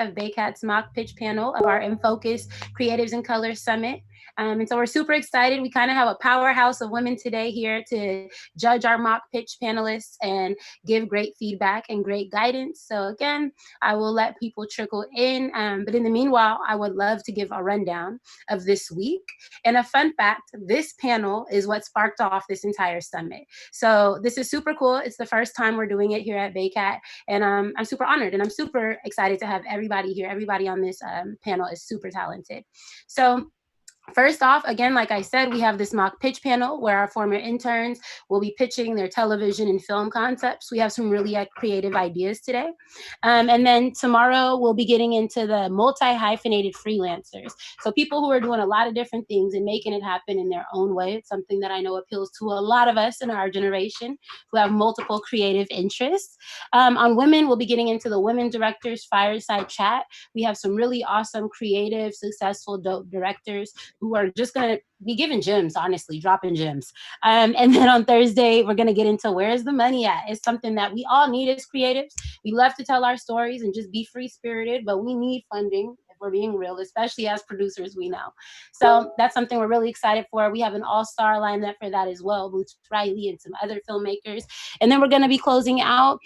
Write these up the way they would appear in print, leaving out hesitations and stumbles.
of BAYCAT's mock pitch panel of our In Focus Creatives and Colors Summit. And so we're super excited. We kind of have a powerhouse of women today here to judge our mock pitch panelists and give great feedback and great guidance. So again, I will let people trickle in. But in the meanwhile, I would love to give a rundown of this week. And a fun fact, this panel is what sparked off this entire summit. So this is super cool. It's the first time we're doing it here at BAYCAT. And I'm super honored and I'm super excited to have everybody here. Everybody on this panel is super talented. So first off, again, like I said, we have this mock pitch panel where our former interns will be pitching their television and film concepts. We have some really creative ideas today. And then tomorrow we'll be getting into the multi-hyphenated freelancers. So people who are doing a lot of different things and making it happen in their own way. It's something that I know appeals to a lot of us in our generation who have multiple creative interests. On women, we'll be getting into the Women Directors Fireside Chat. We have some really awesome, creative, successful, dope directors who are just going to be giving gems, honestly, dropping gems. And then on Thursday, we're going to get into where's the money at? It's something that we all need as creatives. We love to tell our stories and just be free-spirited, but we need funding if we're being real, especially as producers, we know. So that's something we're really excited for. We have an all-star lineup for that as well, Boots Riley and some other filmmakers. And then we're going to be closing out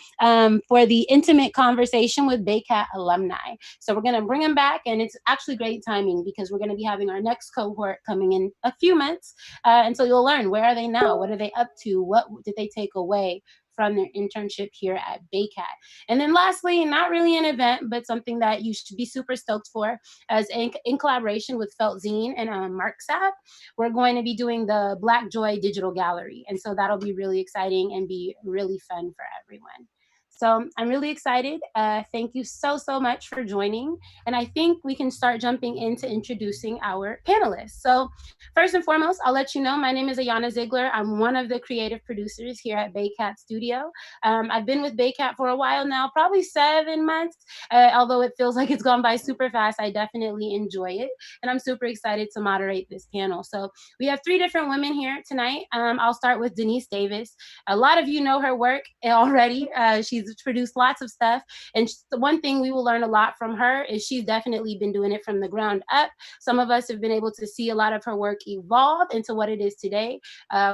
for the intimate conversation with BAYCAT alumni. So we're going to bring them back, and it's actually great timing because we're going to be having our next cohort coming in a few months. And so you'll learn, where are they now? What are they up to? What did they take away from their internship here at BAYCAT? And then lastly, not really an event, but something that you should be super stoked for, as in collaboration with Felt Zine and Mark Sapp, we're going to be doing the Black Joy Digital Gallery. And so that'll be really exciting and be really fun for everyone. So I'm really excited. Thank you so much for joining. And I think we can start jumping into introducing our panelists. So first and foremost, I'll let you know, my name is Ayana Ziegler. I'm one of the creative producers here at BAYCAT Studio. I've been with BAYCAT for a while now, probably 7 months. Although it feels like it's gone by super fast, I definitely enjoy it. And I'm super excited to moderate this panel. So we have 3 different women here tonight. I'll start with Deniese Davis. A lot of you know her work already. She's produced lots of stuff. And the one thing we will learn a lot from her is she's definitely been doing it from the ground up. Some of us have been able to see a lot of her work evolve into what it is today,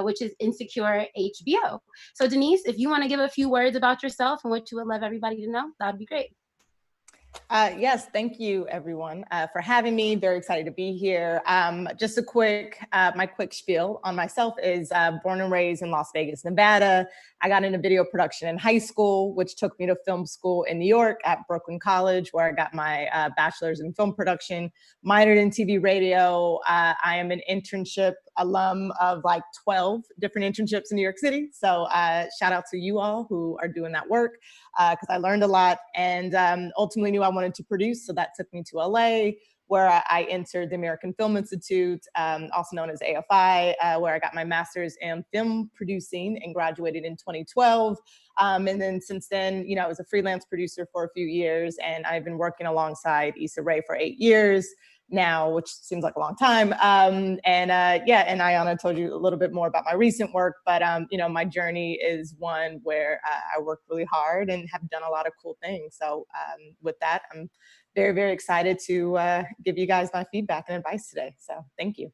which is Insecure HBO. So Deniese, if you want to give a few words about yourself and what you would love everybody to know, that'd be great. Yes, thank you everyone for having me. Very excited to be here. Just a quick, my quick spiel on myself is born and raised in Las Vegas, Nevada. I got into video production in high school, which took me to film school in New York at Brooklyn College, where I got my bachelor's in film production, minored in TV radio. I am an internship alum of like 12 different internships in New York City. So shout out to you all who are doing that work, because I learned a lot and ultimately knew I wanted to produce. So that took me to LA, where I entered the American Film Institute, also known as AFI, where I got my master's in film producing and graduated in 2012. And then since then, you know, I was a freelance producer for a few years, and I've been working alongside Issa Rae for 8 years now, which seems like a long time. And Ayana told you a little bit more about my recent work, but you know, my journey is one where I worked really hard and have done a lot of cool things. So with that, I'm very, very excited to give you guys my feedback and advice today. So thank you.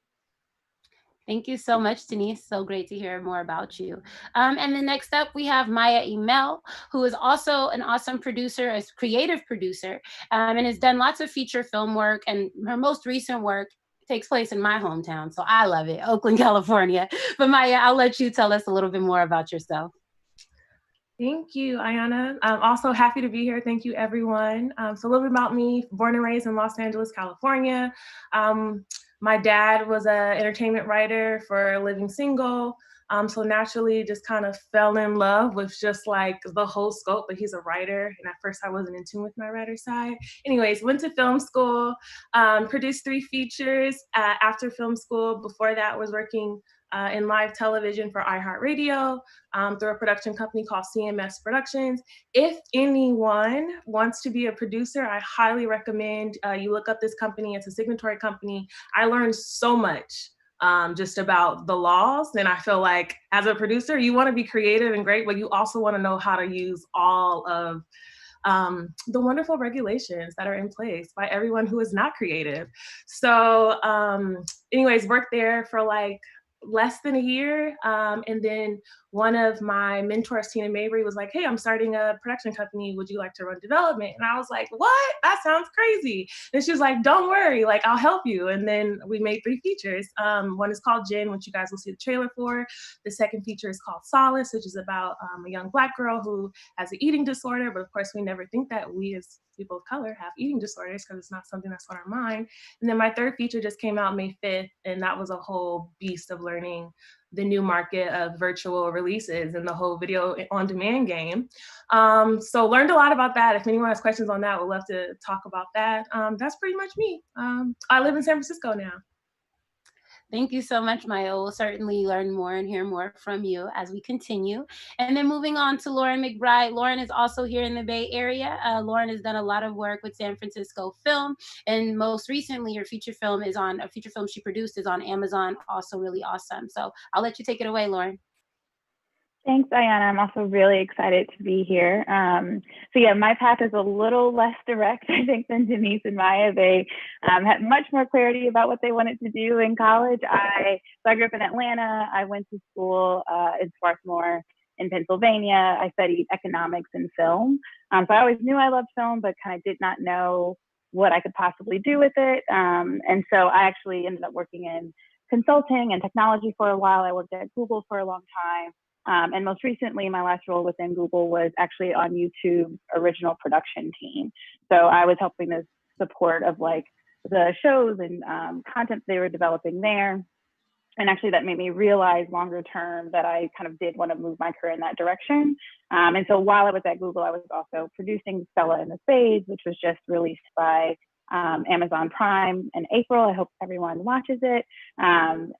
Thank you so much, Deniese. So great to hear more about you. And then next up, we have Maya Emelle, who is also an awesome producer, a creative producer, and has done lots of feature film work. And her most recent work takes place in my hometown, so I love it, Oakland, California. But Maya, I'll let you tell us a little bit more about yourself. Thank you, Ayana. I'm also happy to be here. Thank you, everyone. So a little bit about me, born and raised in Los Angeles, California. My dad was an entertainment writer for Living Single. So naturally just kind of fell in love with just like the whole scope, but he's a writer. And at first I wasn't in tune with my writer side. Anyways, went to film school, produced 3 features after film school. Before that was working in live television for iHeartRadio through a production company called CMS Productions. If anyone wants to be a producer, I highly recommend you look up this company. It's a signatory company. I learned so much just about the laws. And I feel like as a producer, you want to be creative and great, but you also want to know how to use all of the wonderful regulations that are in place by everyone who is not creative. So anyways, worked there for like less than a year. And then one of my mentors, Tina Mabry, was like, hey, I'm starting a production company. Would you like to run development? And I was like, what? That sounds crazy. And she was like, don't worry, like I'll help you. And then we made 3 features. One is called JINN, which you guys will see the trailer for. The second feature is called SOLACE, which is about a young Black girl who has an eating disorder. But of course, we never think that we as people of color have eating disorders because it's not something that's on our mind. And then my 3rd feature just came out May 5th, and that was a whole beast of learning the new market of virtual releases and the whole video on demand game. So learned a lot about that. If anyone has questions on that, we'd love to talk about that. That's pretty much me. I live in San Francisco now. Thank you so much, Maya. We'll certainly learn more and hear more from you as we continue. And then moving on to Lauren McBride. Lauren is also here in the Bay Area. Lauren has done a lot of work with San Francisco Film. And most recently, her feature film is on, a feature film she produced is on Amazon, also really awesome. So I'll let you take it away, Lauren. Thanks, Ayanna. I'm also really excited to be here. So yeah, my path is a little less direct, I think, than Denise and Maya. They had much more clarity about what they wanted to do in college. So I grew up in Atlanta. I went to school in Swarthmore in Pennsylvania. I studied economics and film. So I always knew I loved film, but kind of did not know what I could possibly do with it. And so I actually ended up working in consulting and technology for a while. I worked at Google for a long time. And most recently, my last role within Google was actually on YouTube's original production team. So I was helping the support of like the shows and content they were developing there. And actually that made me realize longer term that I kind of did want to move my career in that direction. And so while I was at Google, I was also producing SELAH and the Spades, which was just released by Amazon Prime in April. I hope everyone watches it. And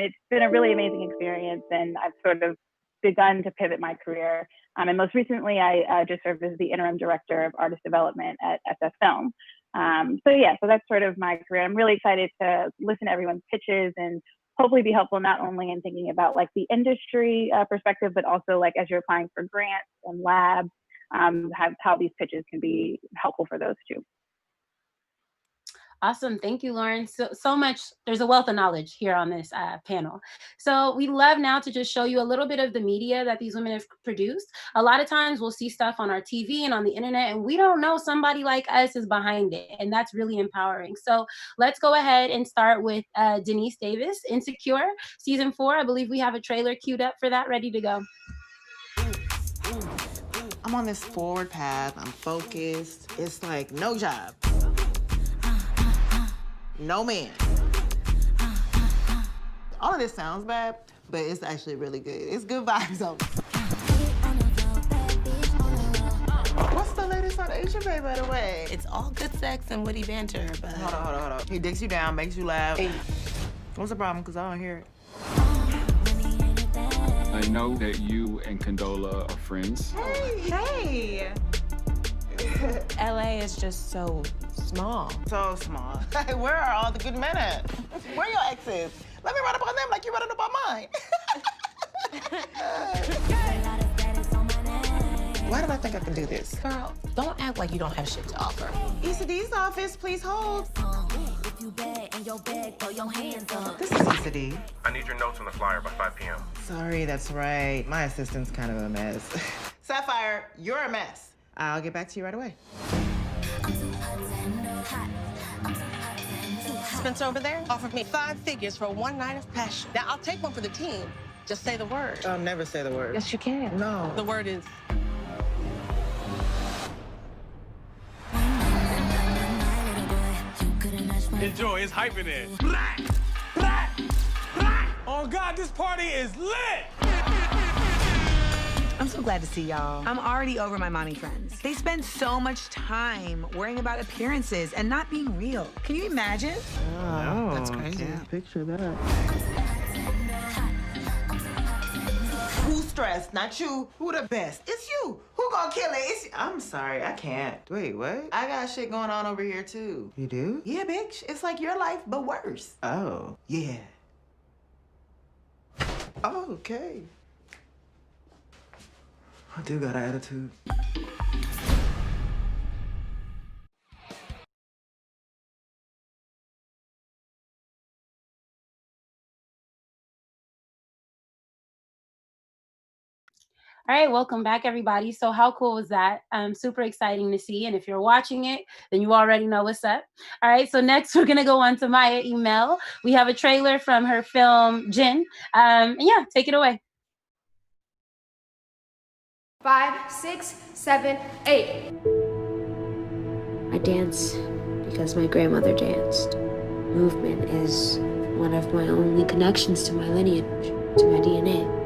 it's been a really amazing experience. And I've sort of begun to pivot my career. And most recently, I just served as the interim director of artist development at SF Film. So that's sort of my career. I'm really excited to listen to everyone's pitches and hopefully be helpful not only in thinking about like the industry perspective, but also like as you're applying for grants and labs, how these pitches can be helpful for those too. Awesome. Thank you, Lauren. So much. There's a wealth of knowledge here on this panel. So we love now to just show you a little bit of the media that these women have produced. A lot of times we'll see stuff on our TV and on the internet, and we don't know somebody like us is behind it. And that's really empowering. So let's go ahead and start with Deniese Davis, Insecure, season 4. I believe we have a trailer queued up for that, ready to go. I'm on this forward path. I'm focused. It's like no job. No man. All of this sounds bad, but it's actually really good. It's good vibes on. What's the latest on Issa Rae, by the way? It's all good sex and witty banter, but... Hold on. He dicks you down, makes you laugh. Hey. What's the problem? Because I don't hear it. I know that you and Condola are friends. Hey! LA is just so small. So small. Where are all the good men at? Where are your exes? Let me run up on them like you running up on mine. Why did I think I could do this? Girl, don't act like you don't have shit to offer. Issa D's office, please hold. This is Issa D. I need your notes on the flyer by 5 p.m. Sorry, that's right. My assistant's kind of a mess. Sapphire, you're a mess. I'll get back to you right away. Spencer over there offered me 5 figures for one night of passion. Now, I'll take one for the team. Just say the word. I'll never say the word. Yes, you can. No. The word is... Enjoy, it's hype in there. Oh God, this party is lit! I'm so glad to see y'all. I'm already over my mommy friends. They spend so much time worrying about appearances and not being real. Can you imagine? Oh, that's crazy. Yeah, picture that. Who's stressed? Not you. Who the best? It's you. Who gonna kill it? It's you. I'm sorry, I can't. Wait, what? I got shit going on over here too. You do? Yeah, bitch. It's like your life, but worse. Oh, yeah. Oh, okay. I do got an attitude. All right, welcome back, everybody. So how cool was that? Super exciting to see. And if you're watching it, then you already know what's up. All right, so next we're going to go on to Maya Emelle. We have a trailer from her film, JINN. And yeah, take it away. 5, 6, 7, 8. I dance because my grandmother danced. Movement is one of my only connections to my lineage, to my DNA.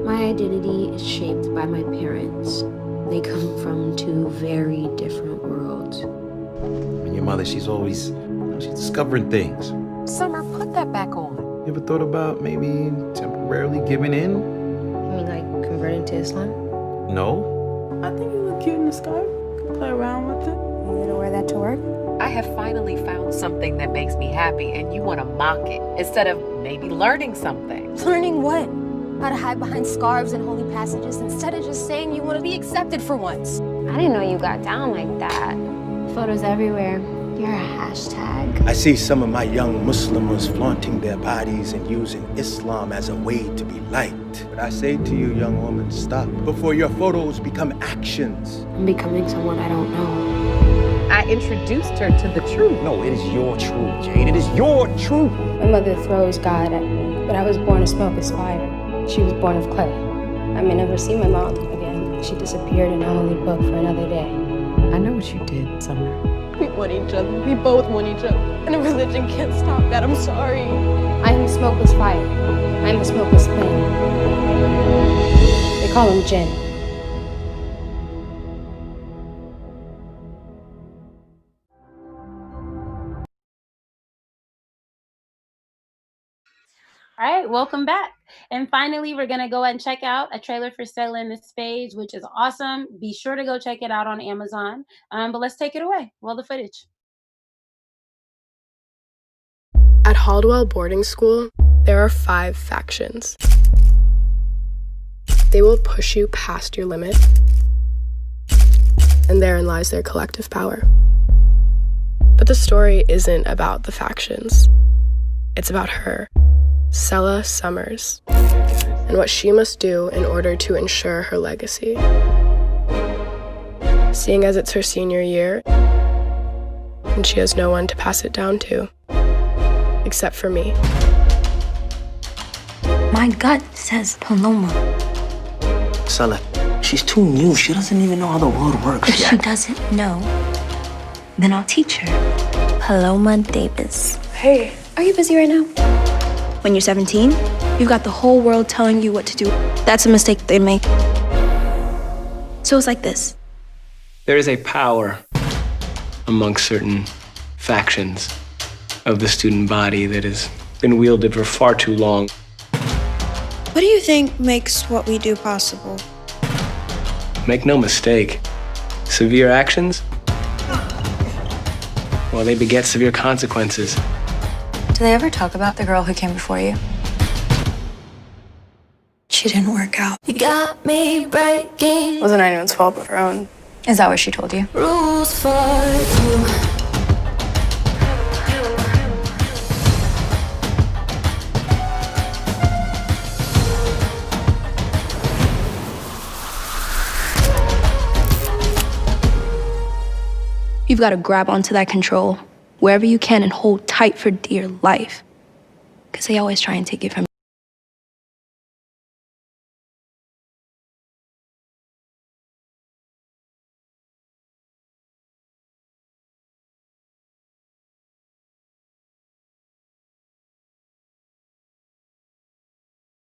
My identity is shaped by my parents. They come from two very different worlds. And your mother, she's always, she's discovering things. Summer, put that back on. You ever thought about maybe temporarily giving in? You mean like converting to Islam? No. I think you look cute in the scarf. You can play around with it. You gonna wear that to work? I have finally found something that makes me happy, and you want to mock it instead of maybe learning something. Learning what? How to hide behind scarves and holy passages instead of just saying you want to be accepted for once. I didn't know you got down like that. Photos everywhere. You're a hashtag. I see some of my young Muslims flaunting their bodies and using Islam as a way to be liked. But I say to you, young woman, stop before your photos become actions. I'm becoming someone I don't know. I introduced her to the truth. No, it is your truth, Jade. It is your truth. My mother throws God at me, but I was born to smoke as fire. She was born of clay. I may never see my mom again. She disappeared in a holy book for another day. I know what you did, Summer. We want each other. We both want each other. And a religion can't stop that. I'm sorry. I am a smokeless fire. I am a smokeless flame. They call him JINN. All right, welcome back. And finally, we're going to go ahead and check out a trailer for SELAH and the SPADES, which is awesome. Be sure to go check it out on Amazon. But let's take it away. Roll the footage. At Haldwell Boarding School, there are 5 factions. They will push you past your limit, and therein lies their collective power. But the story isn't about the factions. It's about her, SELAH Summers, and what she must do in order to ensure her legacy. Seeing as it's her senior year, and she has no one to pass it down to, except for me. My gut says Paloma. SELAH, she's too new. She doesn't even know how the world works If yet. she doesn't know, then I'll teach her. Paloma Davis. Hey, are you busy right now? When you're 17, you've got the whole world telling you what to do. That's a mistake they make. So it's like this. There is a power amongst certain factions of the student body that has been wielded for far too long. What do you think makes what we do possible? Make no mistake, severe actions, well, they beget severe consequences. Do they ever talk about the girl who came before you? She didn't work out. You got me breaking Wasn't anyone's fault but her own. Is that what she told you? rules for you. You've got to grab onto that control wherever you can and hold tight for dear life. Because they always try and take it from you.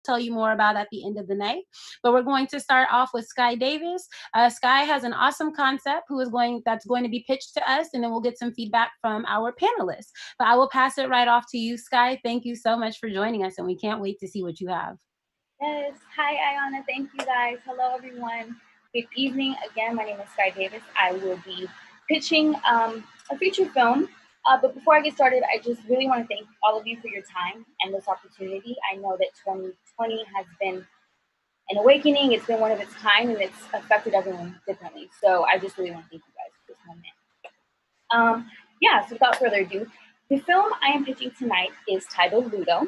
Tell you more about at the end of the night, but we're going to start off with Sky Davis. Sky has an awesome concept that's going to be pitched to us, and then we'll get some feedback from our panelists. But I will pass it right off to you, Sky. Thank you so much for joining us, and we can't wait to see what you have. Yes. Hi, Ayana. Thank you, guys. Hello, everyone. Good evening. Again, my name is Sky Davis. I will be pitching a feature film. But before I get started, I just really want to thank all of you for your time and this opportunity. I know that 2020 has been an awakening. It's been one of its kind, and it's affected everyone differently. So I just really want to thank you guys for this moment. So without further ado, the film I am pitching tonight is titled Ludo.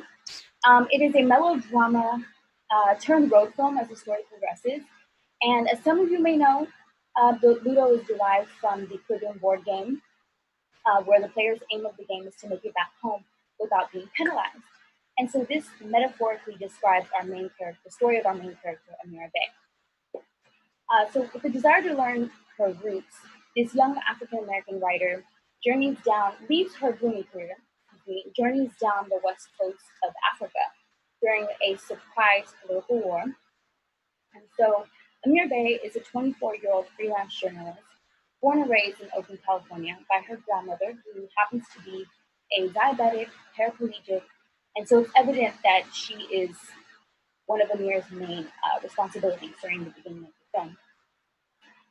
It is a melodrama turned road film as the story progresses. And as some of you may know, the Ludo is derived from the Caribbean board game, where the player's aim of the game is to make it back home without being penalized. And so this metaphorically describes our main character, the story of our main character, Amira Bay. So with the desire to learn her roots, this young African-American writer leaves her grooming career, journeys down the west coast of Africa during a surprise political war. And so Amira Bay is a 24-year-old freelance journalist, born and raised in Oakland, California, by her grandmother, who happens to be a diabetic, paraplegic, and so it's evident that she is one of Amira's main responsibilities during the beginning of the film.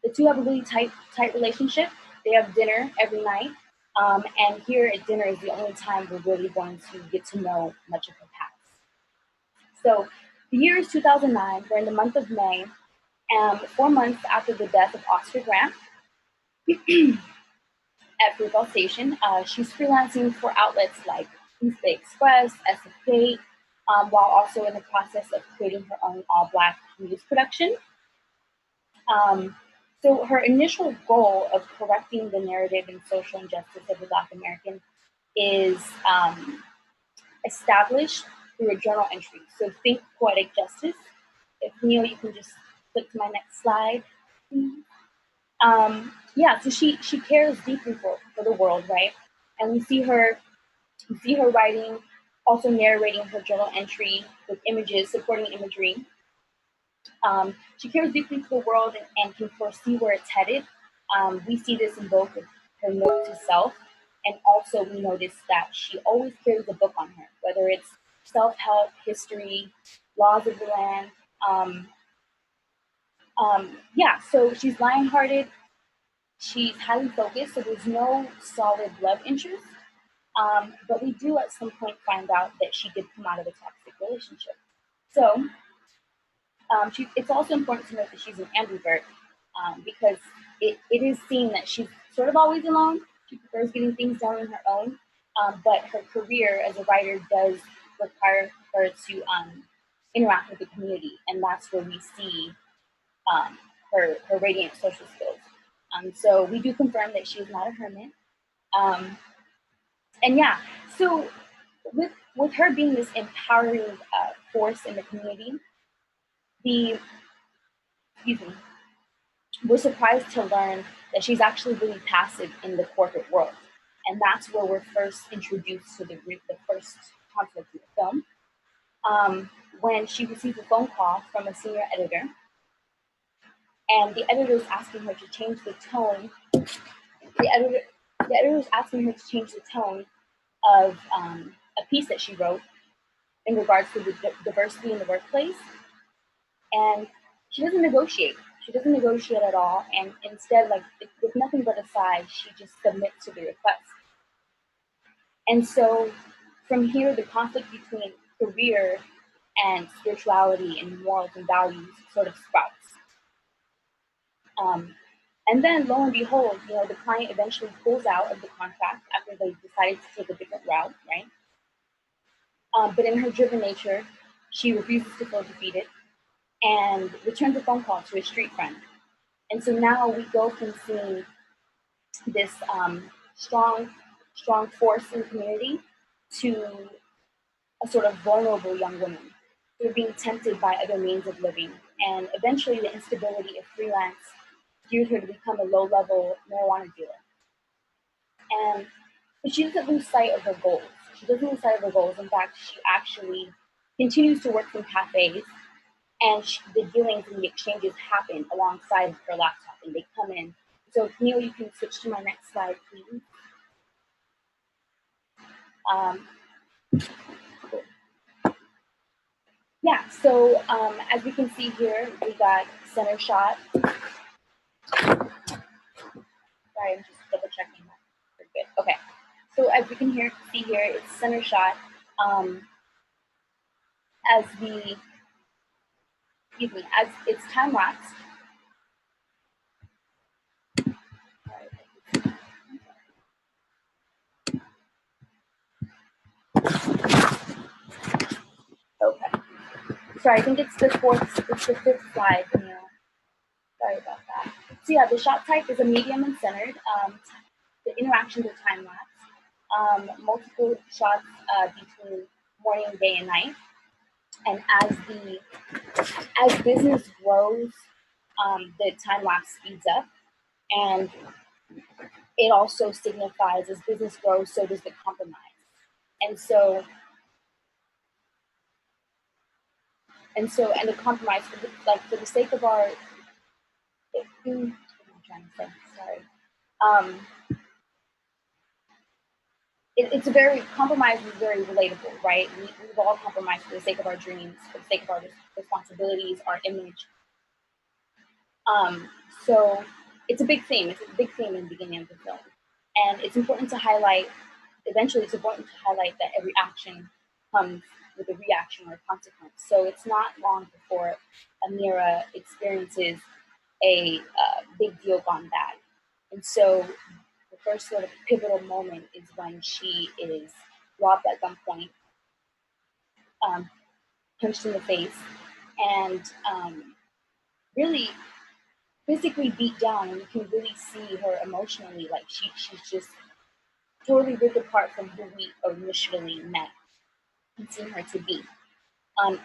The two have a really tight relationship. They have dinner every night, and here at dinner is the only time we're really going to get to know much of her past. So the year is 2009. We're in the month of May, 4 months after the death of Oscar Grant. At Football Station, she's freelancing for outlets like East Bay Express, SF8, while also in the process of creating her own all-Black news production. So her initial goal of correcting the narrative and social injustice of the Black American is established through a journal entry. So think poetic justice. If Neil, you can just click to my next slide. So she cares deeply for the world, right? And we see her writing, also narrating her journal entry with images, supporting imagery. She cares deeply for the world and can foresee where it's headed. We see this in both her note to self, and also we notice that she always carries a book on her, whether it's self-help, history, laws of the land. So she's lion-hearted. She's highly focused, so there's no solid love interest. But we do at some point find out that she did come out of a toxic relationship. So it's also important to note that she's an ambivert, because it is seen that she's sort of always alone. She prefers getting things done on her own, but her career as a writer does require her to interact with the community, and that's where we see her radiant social skills. So we do confirm that she is not a hermit. So with her being this empowering force in the community, we're surprised to learn that she's actually really passive in the corporate world. And that's where we're first introduced to the first conflict in the film, when she receives a phone call from a senior editor, and the editor is asking her to change the tone. The editor is asking her to change the tone of a piece that she wrote in regards to the diversity in the workplace, and she doesn't negotiate. She doesn't negotiate at all, and instead, with nothing but a sigh, she just submits to the request. And so, from here, the conflict between career and spirituality and morals and values sort of sprouts. And then, lo and behold, the client eventually pulls out of the contract after they decided to take a different route, right? But in her driven nature, she refuses to feel defeated and returns a phone call to a street friend. And so now we go from seeing this strong force in the community to a sort of vulnerable young woman who are being tempted by other means of living. And eventually the instability of freelance geared her to become a low-level marijuana dealer. But she doesn't lose sight of her goals. In fact, she actually continues to work from cafes, and the dealings and the exchanges happen alongside of her laptop, and they come in. So, Neil, you can switch to my next slide, please. So as we can see here, we got center shot. Sorry, I'm just double checking that. We're good. Okay. So as we can see here, it's center shot. As it's time lapse. Okay. sorry, I think it's the fifth slide. You know, sorry about that. So yeah, the shot type is a medium and centered. The interactions are time lapse. Multiple shots between morning, day, and night. And as business grows, the time lapse speeds up, and it also signifies as business grows, so does the compromise. And the compromise for the sake of our, I'm trying to say, sorry. It's a very, compromise is very relatable, right? We've all compromised for the sake of our dreams, for the sake of our responsibilities, our image. So it's a big theme. It's a big theme in the beginning of the film. And it's important to highlight, eventually it's important to highlight that every action comes with a reaction or a consequence. So it's not long before Amira experiences a big deal gone bad. And so the first sort of pivotal moment is when she is robbed at gunpoint, punched in the face, and really physically beat down. And you can really see her emotionally, like she's just totally ripped apart from who we initially met and seen her to be.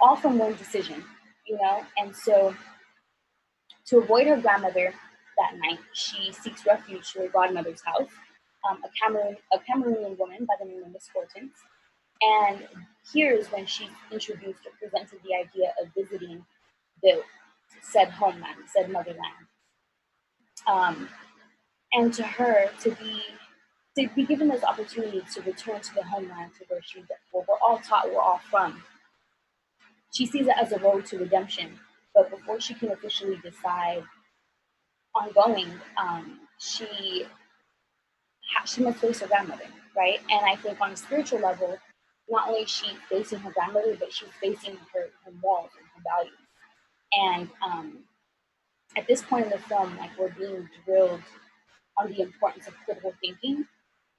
All from one decision, you know? And so to avoid her grandmother that night, she seeks refuge to her godmother's house, a Cameroonian woman by the name of Miss Hortense. And here is when she's introduced or presented the idea of visiting the said homeland, said motherland. And to her, to be given this opportunity to return to the homeland to where we're all taught we're all from, she sees it as a road to redemption. But before she can officially decide on going, she must face her grandmother, right? And I think on a spiritual level, not only is she facing her grandmother, but she's facing her morals and her values. And at this point in the film, like, we're being drilled on the importance of critical thinking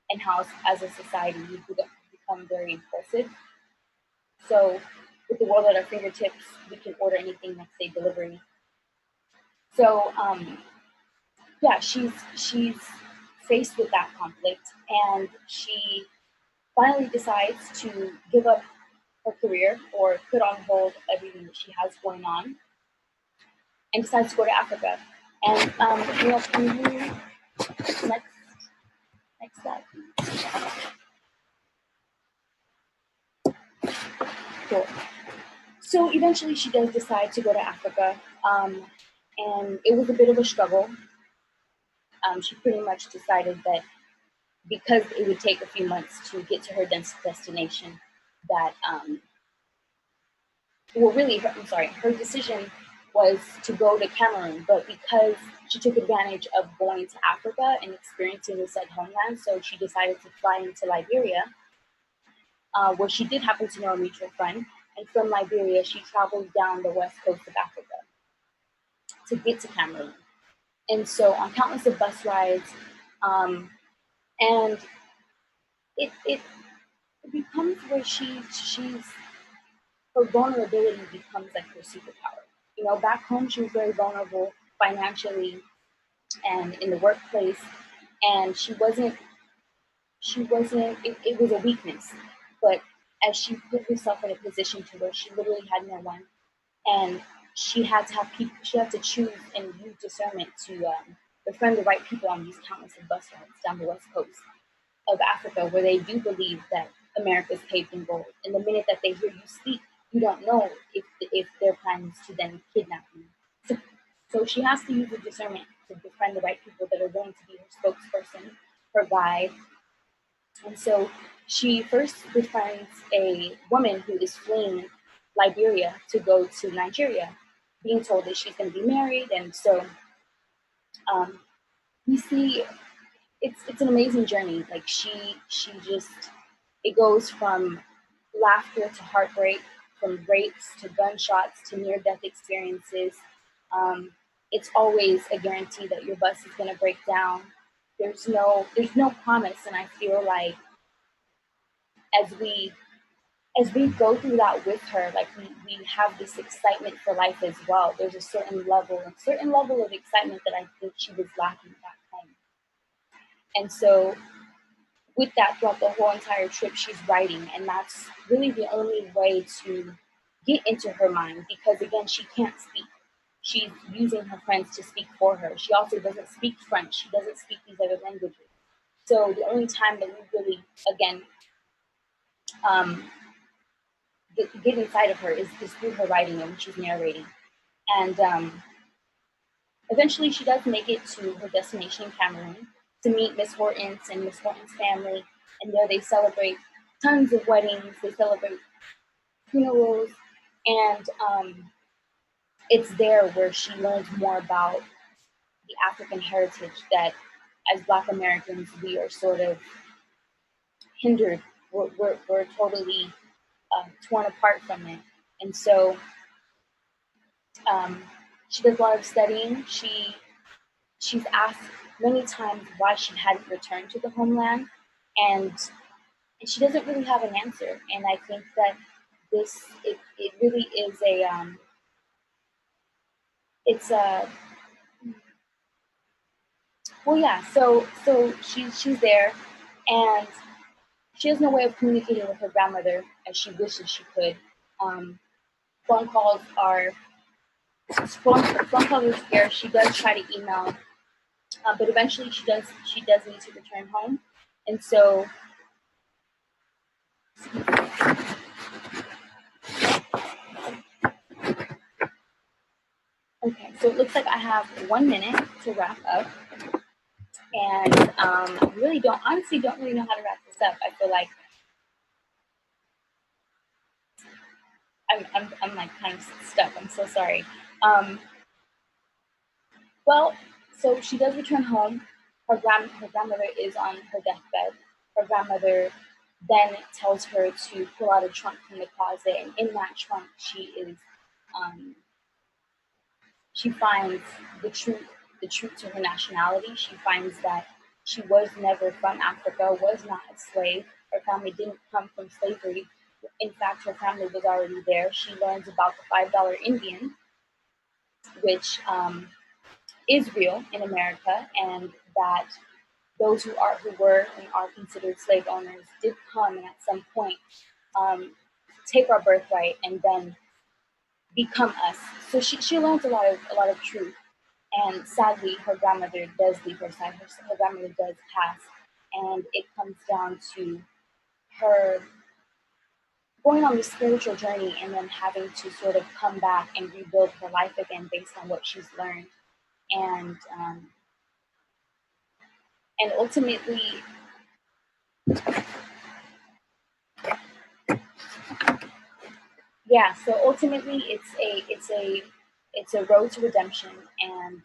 and how, as a society, we've become very impulsive. So with the world at our fingertips, we can order anything next day delivery. So yeah, she's faced with that conflict, and she finally decides to give up her career or put on hold everything that she has going on, and decides to go to Africa. And you know, can you next slide? Cool. So eventually she does decide to go to Africa, and it was a bit of a struggle. She pretty much decided that because it would take a few months to get to her destination, that, her decision was to go to Cameroon, but because she took advantage of going to Africa and experiencing the said homeland, so she decided to fly into Liberia, where she did happen to know a mutual friend. And from Liberia, she traveled down the west coast of Africa to get to Cameroon. And so on countless of bus rides, and it becomes where her vulnerability becomes like her superpower. You know, back home she was very vulnerable financially and in the workplace, and it was a weakness. But as she put herself in a position to where she literally had no one, and she had to choose and use discernment to befriend the right people on these countless of bus rides down the west coast of Africa, where they do believe that America is paved in gold. And the minute that they hear you speak, you don't know if their plan is to then kidnap you. So she has to use the discernment to befriend the right people that are going to be her spokesperson, her guide. And so she first befriends a woman who is fleeing Liberia to go to Nigeria, being told that she's going to be married. And so we see it's an amazing journey. Like it goes from laughter to heartbreak, from rapes to gunshots to near-death experiences. It's always a guarantee that your bus is going to break down. There's no promise, and I feel like as we as we go through that with her, like we have this excitement for life as well. There's a certain level of excitement that I think she was lacking back home. And so with that, throughout the whole entire trip, she's writing, and that's really the only way to get into her mind, because again, she can't speak. She's using her friends to speak for her. She also doesn't speak French. She doesn't speak these other languages. So the only time that we really, again, get inside of her is through her writing and when she's narrating. And eventually she does make it to her destination in Cameroon to meet Miss Hortons and Miss Hortons' family. And there they celebrate tons of weddings, they celebrate funerals, and it's there where she learns more about the African heritage that as Black Americans, we are sort of hindered. We're totally torn apart from it. And so she does a lot of studying. She's asked many times why she hadn't returned to the homeland, and she doesn't really have an answer. And I think that it really is so she's there, and she has no way of communicating with her grandmother as she wishes she could. Phone calls are scarce. She does try to email, but eventually she does need to return home, and so. Okay, so it looks like I have 1 minute to wrap up, and I really honestly don't really know how to wrap this up. I feel like I'm like kind of stuck. I'm so sorry. Well, so she does return home. Her grandmother is on her deathbed. Her grandmother then tells her to pull out a trunk from the closet, and in that trunk she finds the truth to her nationality. She finds that she was never from Africa, was not a slave. Her family didn't come from slavery. In fact, her family was already there. She learns about the $5 Indian, which is real in America, and that those who were and are considered slave owners did come and at some point take our birthright and then become us. So she learns a lot of truth. And sadly, her grandmother does leave her side. Her grandmother does pass, and it comes down to her going on this spiritual journey and then having to sort of come back and rebuild her life again based on what she's learned. And ultimately, yeah. So ultimately, it's a road to redemption, and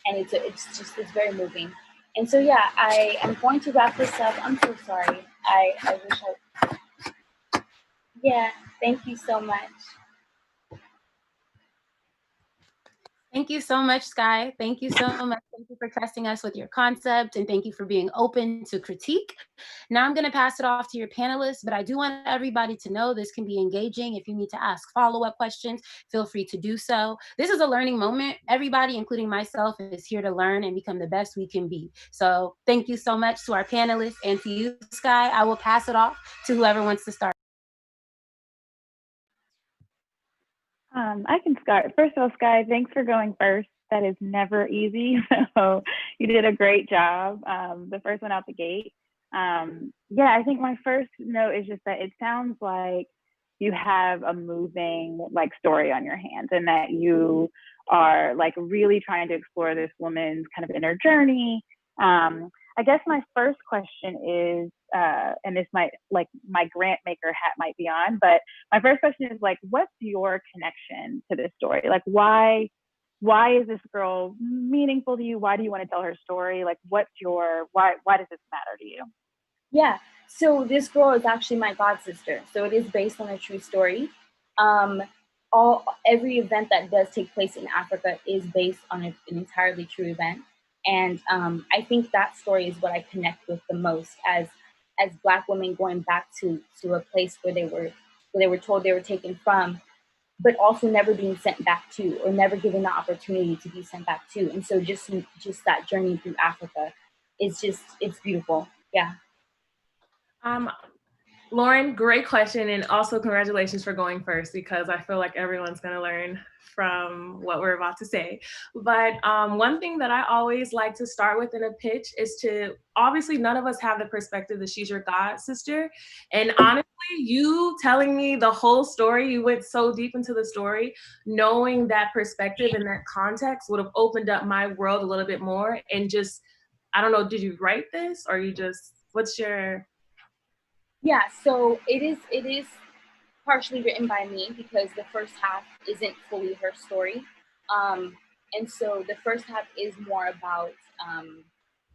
it's very moving. And so yeah, I am going to wrap this up. I'm so sorry. I wish I. Yeah. Thank you so much. Thank you so much, Sky. Thank you so much. Thank you for trusting us with your concept, and thank you for being open to critique. Now I'm going to pass it off to your panelists, but I do want everybody to know this can be engaging. If you need to ask follow-up questions, feel free to do so. This is a learning moment. Everybody, including myself, is here to learn and become the best we can be. So thank you so much to our panelists and to you, Sky. I will pass it off to whoever wants to start. I can start. First of all, Sky, thanks for going first. That is never easy. So you did a great job. The first one out the gate. Yeah, I think my first note is just that it sounds like you have a moving like story on your hands, and that you are like really trying to explore this woman's kind of inner journey. I guess my first question is, and this might, like, my grant maker hat might be on, but my first question is like, what's your connection to this story? Like, why is this girl meaningful to you? Why do you want to tell her story? Like, why does this matter to you? Yeah, so this girl is actually my god sister. So it is based on a true story. Every event that does take place in Africa is based on an entirely true event. And I think that story is what I connect with the most, as as Black women going back to a place where they were told they were taken from, but also never being sent back to, or never given the opportunity to be sent back to. And so just that journey through Africa is it's beautiful. Yeah. Lauren, great question. And also congratulations for going first, because I feel like everyone's going to learn from what we're about to say. But one thing that I always like to start with in a pitch is to, obviously none of us have the perspective that she's your god sister. And honestly, you telling me the whole story, you went so deep into the story, knowing that perspective and that context would have opened up my world a little bit more. And just, I don't know, did you write this or you just, what's your... Yeah, so it is partially written by me, because the first half isn't fully her story. And so the first half is more about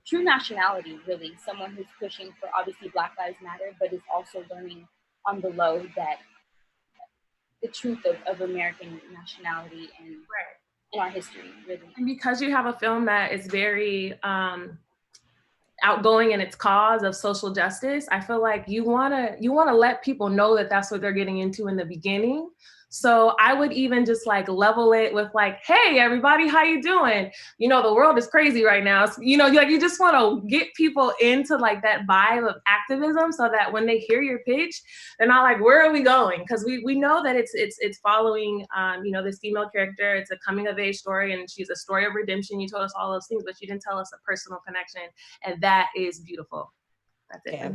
true nationality, really. Someone who's pushing for, obviously, Black Lives Matter, but is also learning on the low that the truth of American nationality and in our history, really. And because you have a film that is very outgoing in its cause of social justice, I feel like you wanna let people know that that's what they're getting into in the beginning. So I would even just like level it with like, hey, everybody, how you doing? You know, the world is crazy right now. So, you know, like you just want to get people into like that vibe of activism so that when they hear your pitch, they're not like, where are we going? Because we know that it's following, you know, this female character. It's a coming of age story and she's a story of redemption. You told us all those things, but you didn't tell us a personal connection. And that is beautiful. That's it. Yeah.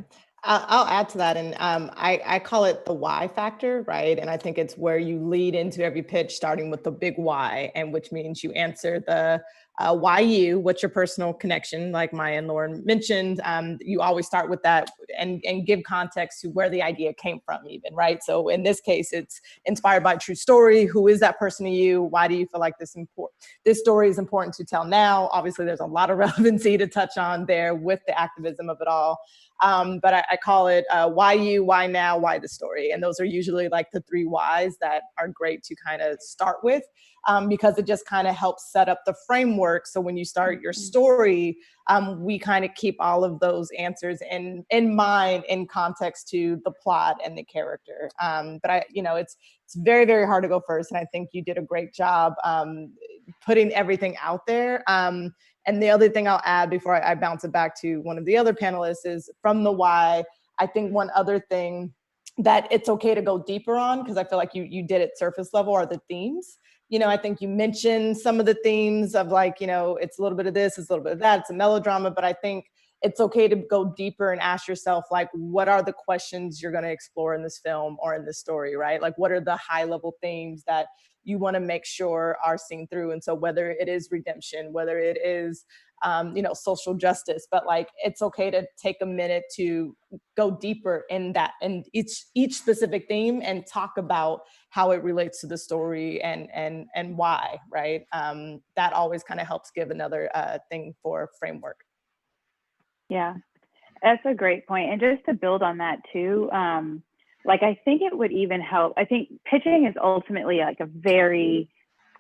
I'll add to that. And I call it the why factor, right? And I think it's where you lead into every pitch, starting with the big why, and which means you answer the why you, what's your personal connection, like Maya and Lauren mentioned. You always start with that and give context to where the idea came from even, right? So in this case, it's inspired by a true story. Who is that person to you? Why do you feel like this story is important to tell now? Obviously, there's a lot of relevancy to touch on there with the activism of it all. But I call it why you, why now, why the story. And those are usually like the 3 whys that are great to kind of start with, because it just kind of helps set up the framework. So when you start your story, we kind of keep all of those answers in mind in context to the plot and the character. But it's very, very hard to go first. And I think you did a great job putting everything out there. And the other thing I'll add before I bounce it back to one of the other panelists is from the why, I think one other thing that it's okay to go deeper on, because I feel like you did it surface level, are the themes. You know, I think you mentioned some of the themes of like, you know, it's a little bit of this, it's a little bit of that, it's a melodrama, but I think it's okay to go deeper and ask yourself, like, what are the questions you're going to explore in this film or in this story, right? Like, what are the high level themes that you want to make sure are seen through? And so whether it is redemption, whether it is, social justice, but like, it's okay to take a minute to go deeper in that, in each specific theme and talk about how it relates to the story and why, right? That always kind of helps give another thing for framework. Yeah, that's a great point. And just to build on that too, like, I think it would even help. I think pitching is ultimately like it's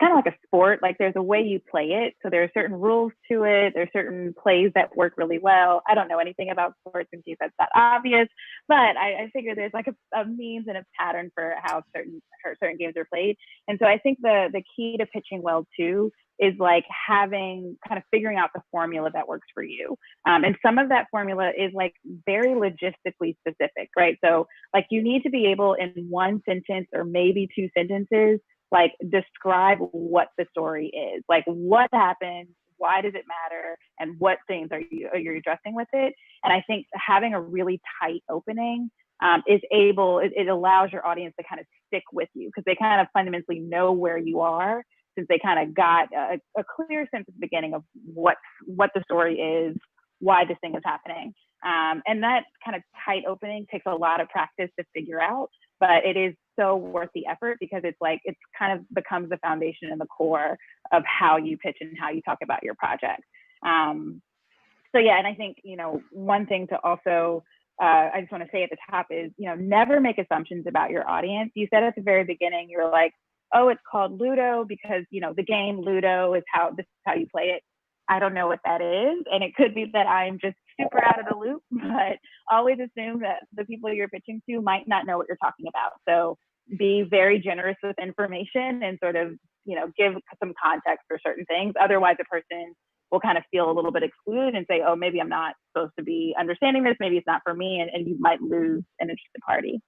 kind of like a sport. Like, there's a way you play it. So there are certain rules to it. There's certain plays that work really well. I don't know anything about sports in case that's that obvious, but I figure there's like a means and a pattern for how certain games are played. And so I think the key to pitching well too is like figuring out the formula that works for you. And some of that formula is like very logistically specific, right? So like, you need to be able in one sentence or maybe 2 sentences, like, describe what the story is, like what happened, why does it matter, and what things are you addressing with it. And I think having a really tight opening it allows your audience to kind of stick with you, because they kind of fundamentally know where you are, since they kind of got a clear sense at the beginning of what the story is, why this thing is happening. And that kind of tight opening takes a lot of practice to figure out, but it is so worth the effort, because it's kind of becomes the foundation and the core of how you pitch and how you talk about your project. So yeah, and I think, one thing to also, I just want to say at the top is, never make assumptions about your audience. You said at the very beginning, you were like, oh, it's called Ludo because, the game Ludo this is how you play it. I don't know what that is. And it could be that I'm just super out of the loop, but always assume that the people you're pitching to might not know what you're talking about. So be very generous with information and sort of, give some context for certain things. Otherwise, a person will kind of feel a little bit excluded and say, oh, maybe I'm not supposed to be understanding this. Maybe it's not for me. And you might lose an interested party.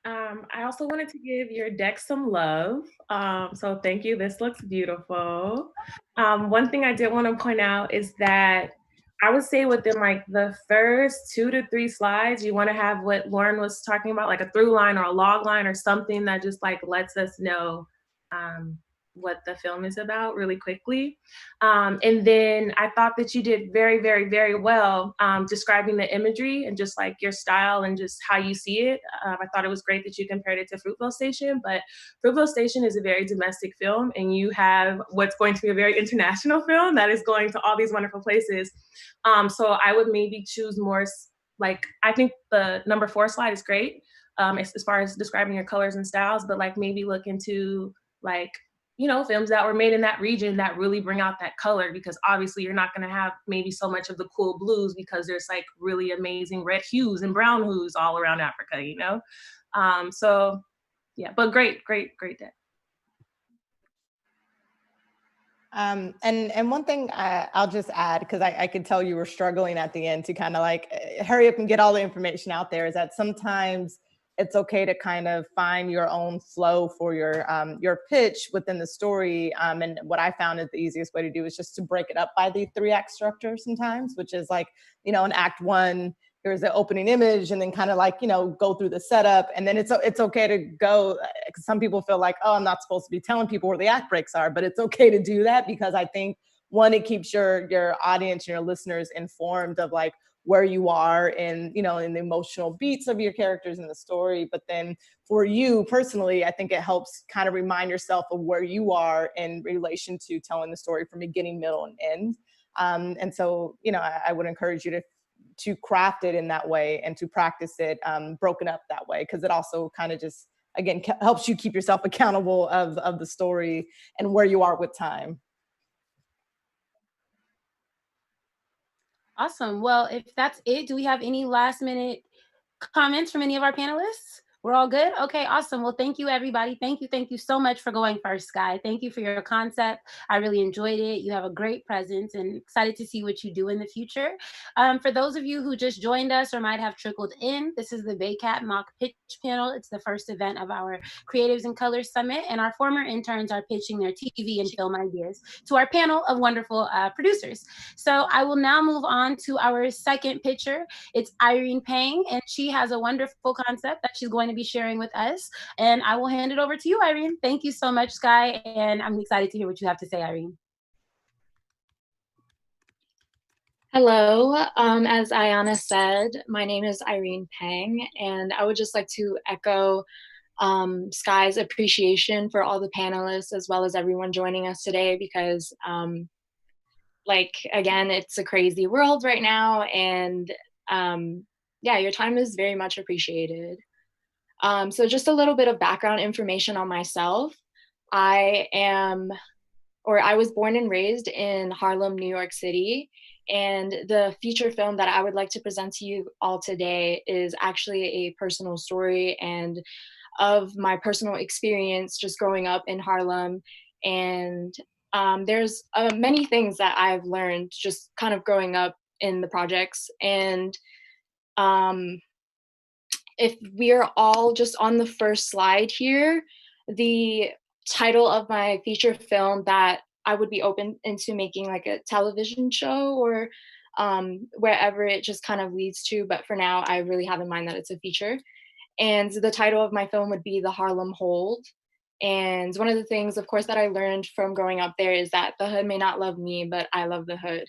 I also wanted to give your deck some love. So thank you. This looks beautiful. One thing I did want to point out is that I would say within like the first 2 to 3 slides, you want to have what Lauren was talking about, like a through line or a log line or something that just like lets us know what the film is about really quickly. And then I thought that you did very, very, very well describing the imagery and just like your style and just how you see it. I thought it was great that you compared it to Fruitvale Station, but Fruitvale Station is a very domestic film, and you have what's going to be a very international film that is going to all these wonderful places. So I would maybe choose more, like, I think the number 4 slide is great as far as describing your colors and styles, but like maybe look into like, films that were made in that region that really bring out that color, because obviously you're not going to have maybe so much of the cool blues because there's like really amazing red hues and brown hues all around Africa, So yeah, but great day. And one thing I'll just add, because I could tell you were struggling at the end to kind of like hurry up and get all the information out there, is that sometimes it's okay to kind of find your own flow for your pitch within the story. And what I found is the easiest way to do is just to break it up by the 3-act structure sometimes, which is like, in act 1, here's the opening image, and then kind of like, go through the setup. And then it's okay to go, because some people feel like, oh, I'm not supposed to be telling people where the act breaks are, but it's okay to do that, because I think, one, it keeps your audience and your listeners informed of like where you are in, in the emotional beats of your characters in the story. But then for you personally, I think it helps kind of remind yourself of where you are in relation to telling the story from beginning, middle, and end. And so, I would encourage you to craft it in that way and to practice it broken up that way, because it also kind of just, again, helps you keep yourself accountable of the story and where you are with time. Awesome. Well, if that's it, do we have any last minute comments from any of our panelists? We're all good? Okay, awesome. Well, thank you, everybody. Thank you so much for going first, Sky. Thank you for your concept. I really enjoyed it. You have a great presence and excited to see what you do in the future. For those of you who just joined us or might have trickled in, this is the BAYCAT Mock Pitch Panel. It's the first event of our Creatives in Color Summit, and our former interns are pitching their TV and film ideas to our panel of wonderful producers. So I will now move on to our second pitcher. It's Irene Pang, and she has a wonderful concept that she's going to be sharing with us. And I will hand it over to you, Irene. Thank you so much, Sky. And I'm excited to hear what you have to say, Irene. Hello, as Ayana said, my name is Irene Pang, and I would just like to echo Sky's appreciation for all the panelists as well as everyone joining us today, because again, it's a crazy world right now, and yeah, your time is very much appreciated. So just a little bit of background information on myself. I was born and raised in Harlem, New York City, and the feature film that I would like to present to you all today is actually a personal story and of my personal experience just growing up in Harlem. And there's many things that I've learned just kind of growing up in the projects. And if we are all just on the first slide here, the title of my feature film that I would be open into making like a television show or wherever it just kind of leads to. But for now, I really have in mind that it's a feature. And the title of my film would be The Harlem Hold. And one of the things, of course, that I learned from growing up there is that the hood may not love me, but I love the hood.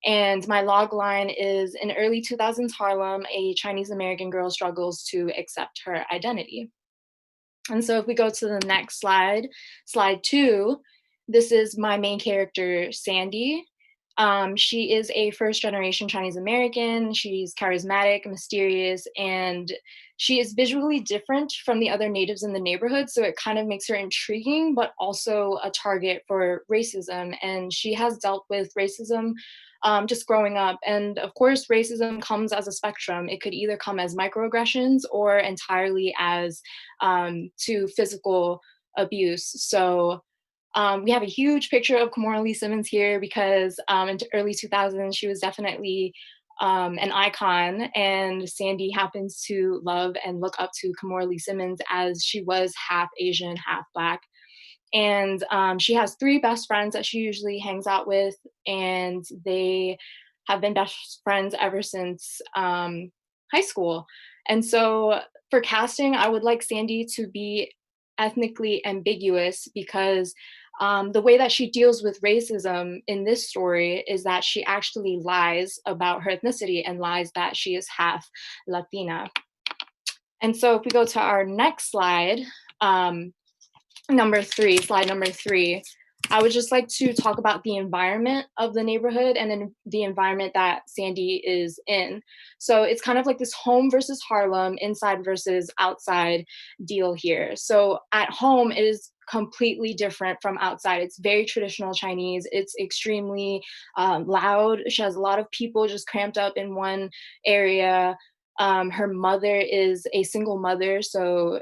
And my log line is, in early 2000s Harlem, a Chinese American girl struggles to accept her identity. And so if we go to the next slide, slide 2, this is my main character, Sandy. She is a first-generation Chinese American. She's charismatic, mysterious, and she is visually different from the other natives in the neighborhood, so it kind of makes her intriguing, but also a target for racism. And she has dealt with racism just growing up. And of course, racism comes as a spectrum. It could either come as microaggressions or entirely as to physical abuse. So we have a huge picture of Kimora Lee Simmons here because in the early 2000s, she was definitely an icon, and Sandy happens to love and look up to Kimora Lee Simmons as she was half Asian, half Black. And she has 3 best friends that she usually hangs out with, and they have been best friends ever since high school. And so for casting, I would like Sandy to be ethnically ambiguous because the way that she deals with racism in this story is that she actually lies about her ethnicity and lies that she is half Latina. And so if we go to our next slide, slide number 3, I would just like to talk about the environment of the neighborhood and then the environment that Sandy is in. So it's kind of like this home versus Harlem, inside versus outside deal here. So at home, it is completely different from outside. It's very traditional Chinese. It's extremely loud. She has a lot of people just cramped up in one area. Her mother is a single mother, so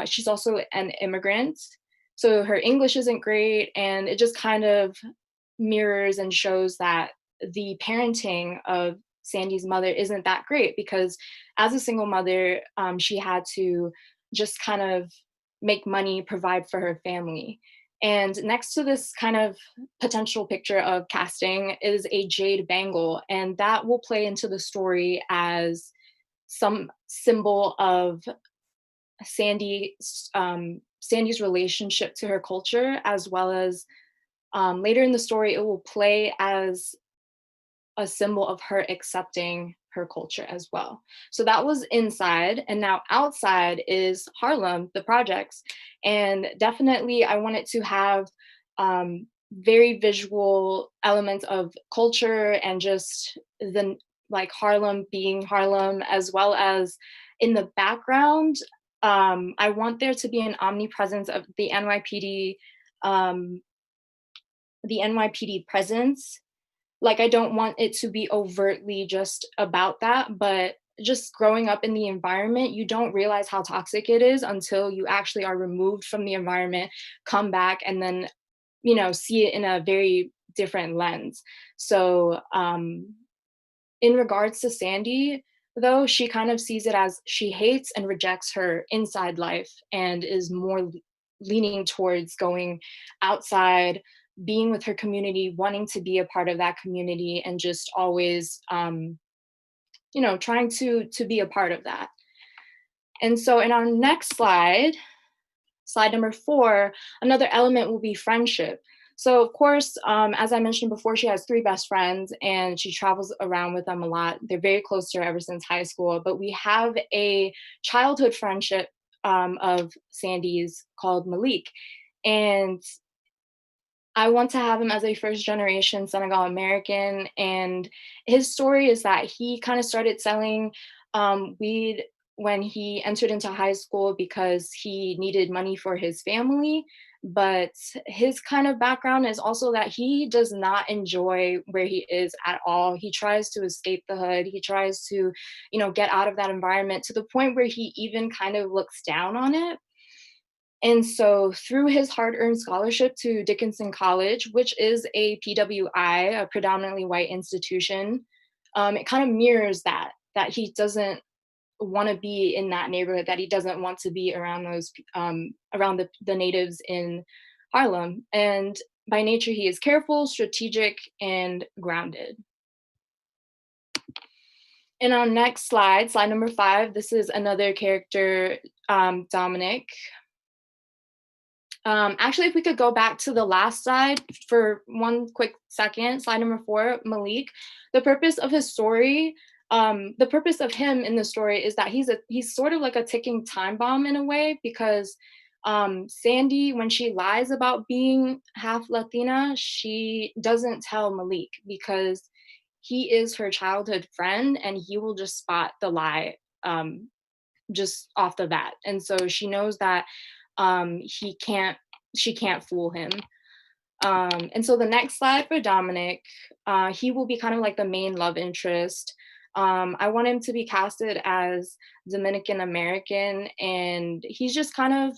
she's also an immigrant. So her English isn't great, and it just kind of mirrors and shows that the parenting of Sandy's mother isn't that great because as a single mother, she had to just kind of make money, provide for her family. And next to this kind of potential picture of casting is a jade bangle, and that will play into the story as some symbol of Sandy's relationship to her culture, as well as later in the story, it will play as a symbol of her accepting her culture as well. So that was inside, and now outside is Harlem, the projects. And definitely I wanted to have very visual elements of culture and just the like Harlem being Harlem, as well as in the background, I want there to be an omnipresence of the NYPD presence. Like, I don't want it to be overtly just about that, but just growing up in the environment, you don't realize how toxic it is until you actually are removed from the environment, come back, and then, you know, see it in a very different lens. So in regards to Sandy, though, she kind of sees it as she hates and rejects her inside life and is more leaning towards going outside, being with her community, wanting to be a part of that community, and just always, you know, trying to be a part of that. And so in our next slide, slide number 4, another element will be friendship. So of course, as I mentioned before, she has 3 best friends and she travels around with them a lot. They're very close to her ever since high school, but we have a childhood friendship of Sandy's called Malik. And I want to have him as a first-generation Senegal American, and his story is that he kind of started selling weed when he entered into high school because he needed money for his family. But his kind of background is also that he does not enjoy where he is at all. He tries to escape the hood. He tries to, you know, get out of that environment to the point where he even kind of looks down on it. And so through his hard-earned scholarship to Dickinson College, which is a PWI, a predominantly white institution, it kind of mirrors that he doesn't want to be in that neighborhood, that he doesn't want to be around those, around the natives in Harlem. And by nature, he is careful, strategic, and grounded. In our next slide, slide number 5, this is another character, Dominic. Actually, if we could go back to the last slide for one quick second, slide number 4, Malik. The purpose of his story, the purpose of him in the story is that he's sort of like a ticking time bomb in a way, because Sandy, when she lies about being half Latina, she doesn't tell Malik because he is her childhood friend and he will just spot the lie just off the bat. And so she knows that she can't fool him. And so the next slide for Dominic, he will be kind of like the main love interest. I want him to be casted as Dominican American, and he's just kind of,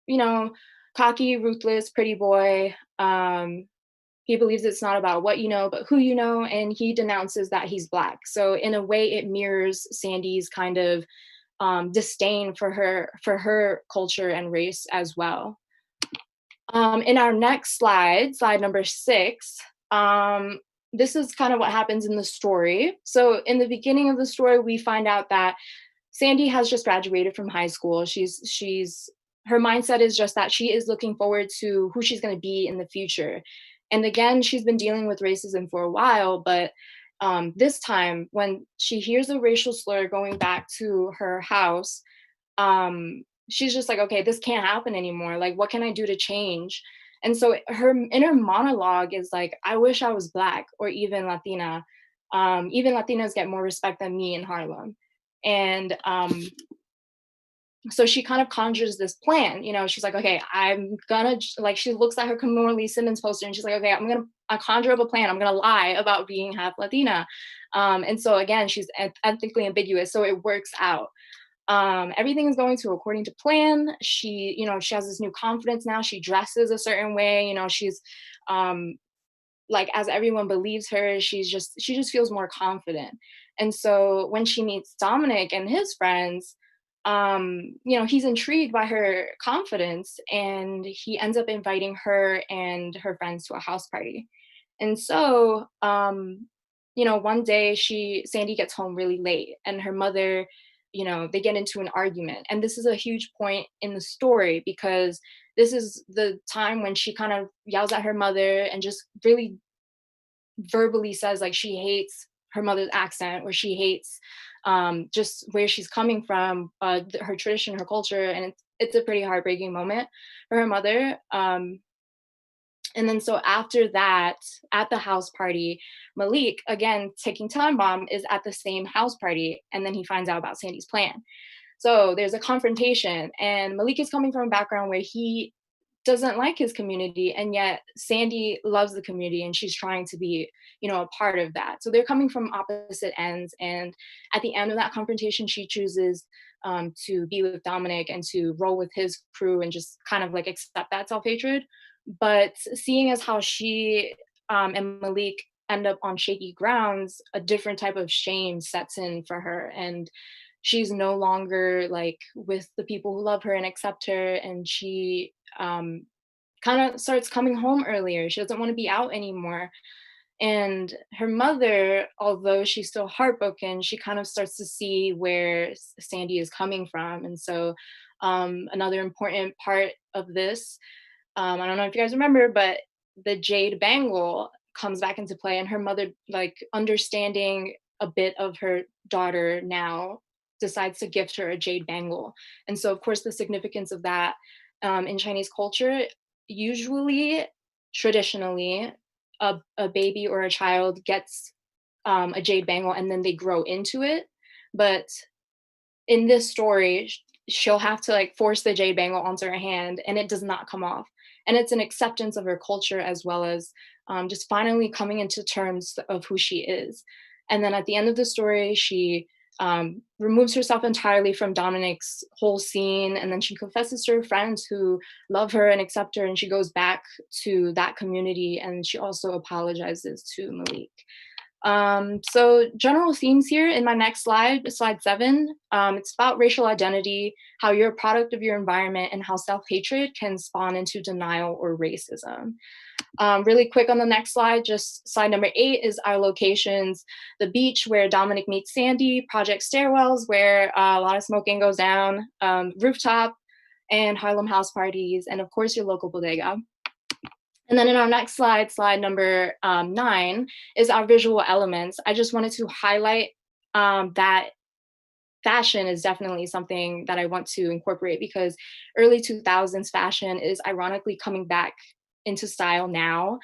you know, cocky, ruthless, pretty boy. He believes it's not about what you know, but who you know, and he denounces that he's Black. So in a way, it mirrors Sandy's kind of disdain for her culture and race as well. In our next slide, slide number 6, this is kind of what happens in the story. So in the beginning of the story, we find out that Sandy has just graduated from high school. Her mindset is just that she is looking forward to who she's going to be in the future. And again, she's been dealing with racism for a while, but this time when she hears a racial slur going back to her house, she's just like, okay, this can't happen anymore. Like, what can I do to change? And so her inner monologue is like, I wish I was Black or even Latina. Even Latinas get more respect than me in Harlem. And so she kind of conjures this plan, you know, she's like, okay, I'm gonna, like, she looks at her Kamora Lee Simmons poster and she's like, okay, I conjure up a plan. I'm gonna lie about being half Latina. And so again, she's ethnically ambiguous, so it works out. Everything is going according to plan. She, you know, she has this new confidence now. She dresses a certain way, you know, she's like, as everyone believes her, she just feels more confident. And so when she meets Dominic and his friends, you know, he's intrigued by her confidence and he ends up inviting her and her friends to a house party. And so, you know, one day Sandy gets home really late and her mother, you know, they get into an argument. And this is a huge point in the story because this is the time when she kind of yells at her mother and just really verbally says like she hates her mother's accent or she hates just where she's coming from, her tradition, her culture, and it's a pretty heartbreaking moment for her mother. And then so after that, at the house party, Malik, again, taking time bomb, is at the same house party, and then he finds out about Sandy's plan. So there's a confrontation, and Malik is coming from a background where he doesn't like his community, and yet Sandy loves the community and she's trying to be, you know, a part of that. So they're coming from opposite ends, and at the end of that confrontation, she chooses to be with Dominic and to roll with his crew and just kind of like accept that self-hatred. But seeing as how she and Malik end up on shaky grounds, a different type of shame sets in for her, and she's no longer like with the people who love her and accept her, and she kind of starts coming home earlier. She doesn't want to be out anymore. And her mother, although she's still heartbroken, she kind of starts to see where Sandy is coming from. And so another important part of this, I don't know if you guys remember, but the jade bangle comes back into play, and her mother, like understanding a bit of her daughter now, decides to gift her a jade bangle. And so of course the significance of that in Chinese culture, usually, traditionally, a baby or a child gets a jade bangle and then they grow into it. But in this story, she'll have to like force the jade bangle onto her hand and it does not come off. And it's an acceptance of her culture as well as just finally coming into terms of who she is. And then at the end of the story, she removes herself entirely from Dominic's whole scene, and then she confesses to her friends who love her and accept her, and she goes back to that community, and she also apologizes to Malik. So general themes here in my next slide, slide 7, it's about racial identity, how you're a product of your environment, and how self-hatred can spawn into denial or racism. Really quick on the next slide, just slide number 8 is our locations: the beach where Dominic meets Sandy, project stairwells where a lot of smoking goes down, rooftop, and Harlem house parties, and of course your local bodega. And then in our next slide, slide number 9, is our visual elements. I just wanted to highlight that fashion is definitely something that I want to incorporate, because early 2000s fashion is ironically coming back into style now,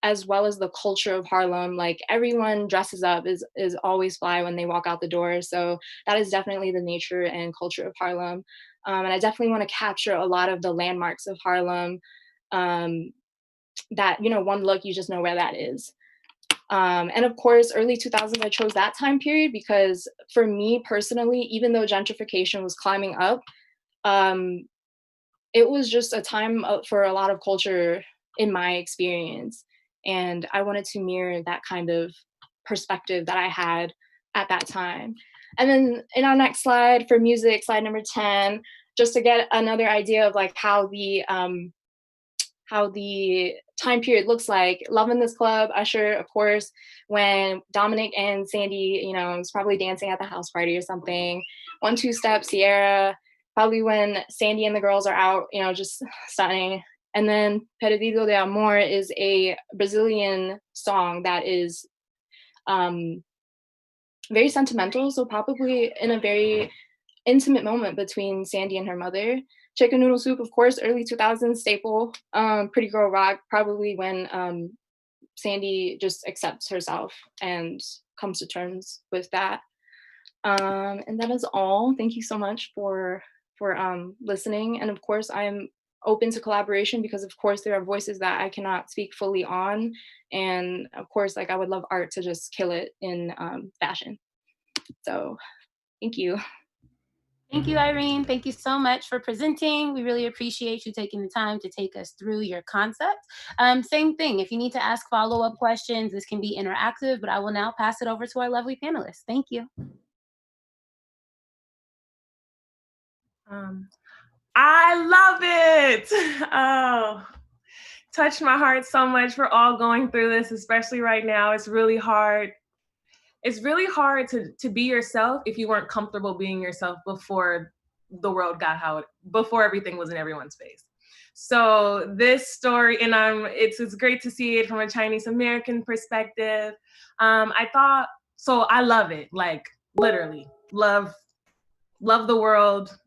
as well as the culture of Harlem. Like, everyone dresses up, is always fly when they walk out the door. So that is definitely the nature and culture of Harlem. And I definitely want to capture a lot of the landmarks of Harlem, that, you know, one look, you just know where that is. And of course, early 2000s, I chose that time period because for me personally, even though gentrification was climbing up, it was just a time for a lot of culture in my experience. And I wanted to mirror that kind of perspective that I had at that time. And then in our next slide for music, slide number 10, just to get another idea of like how the time period looks like. Love in This Club, Usher, of course, when Dominic and Sandy, you know, was probably dancing at the house party or something. 1-2 Step, Sierra, probably when Sandy and the girls are out, you know, just stunning. And then Perdido de Amor is a Brazilian song that is very sentimental, so probably in a very intimate moment between Sandy and her mother. Chicken Noodle Soup, of course, early 2000s staple. Pretty Girl Rock, probably when Sandy just accepts herself and comes to terms with that. And that is all. Thank you so much for listening. And of course, I'm open to collaboration because of course there are voices that I cannot speak fully on. And of course, like, I would love art to just kill it in fashion. So thank you. Thank you, Irene. Thank you so much for presenting. We really appreciate you taking the time to take us through your concept. Same thing, if you need to ask follow-up questions, this can be interactive, but I will now pass it over to our lovely panelists. Thank you. I love it. Oh, touched my heart so much. We're all going through this, especially right now. It's really hard. It's really hard to be yourself if you weren't comfortable being yourself before the world got before everything was in everyone's face. So this story, and it's great to see it from a Chinese American perspective. I thought, so I love it, like literally love the world,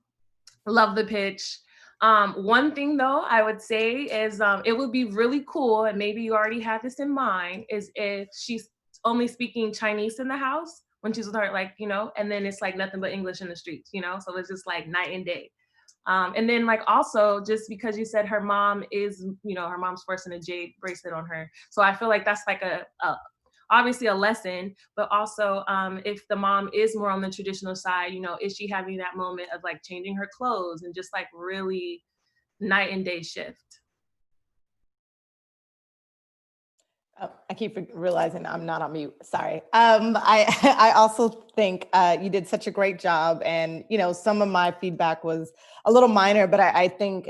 love the pitch. One thing though, I would say is it would be really cool, and maybe you already have this in mind, is if she's only speaking Chinese in the house when she's with her, like, you know, and then it's like nothing but English in the streets, you know? So it's just like night and day. And then like also just because you said her mom is, you know, her mom's forcing a jade bracelet on her. So I feel like that's like obviously a lesson, but also if the mom is more on the traditional side, you know, is she having that moment of like changing her clothes and just like really night and day shift? Oh, I keep realizing I'm not on mute. Sorry. I also think you did such a great job, and you know, some of my feedback was a little minor, but I think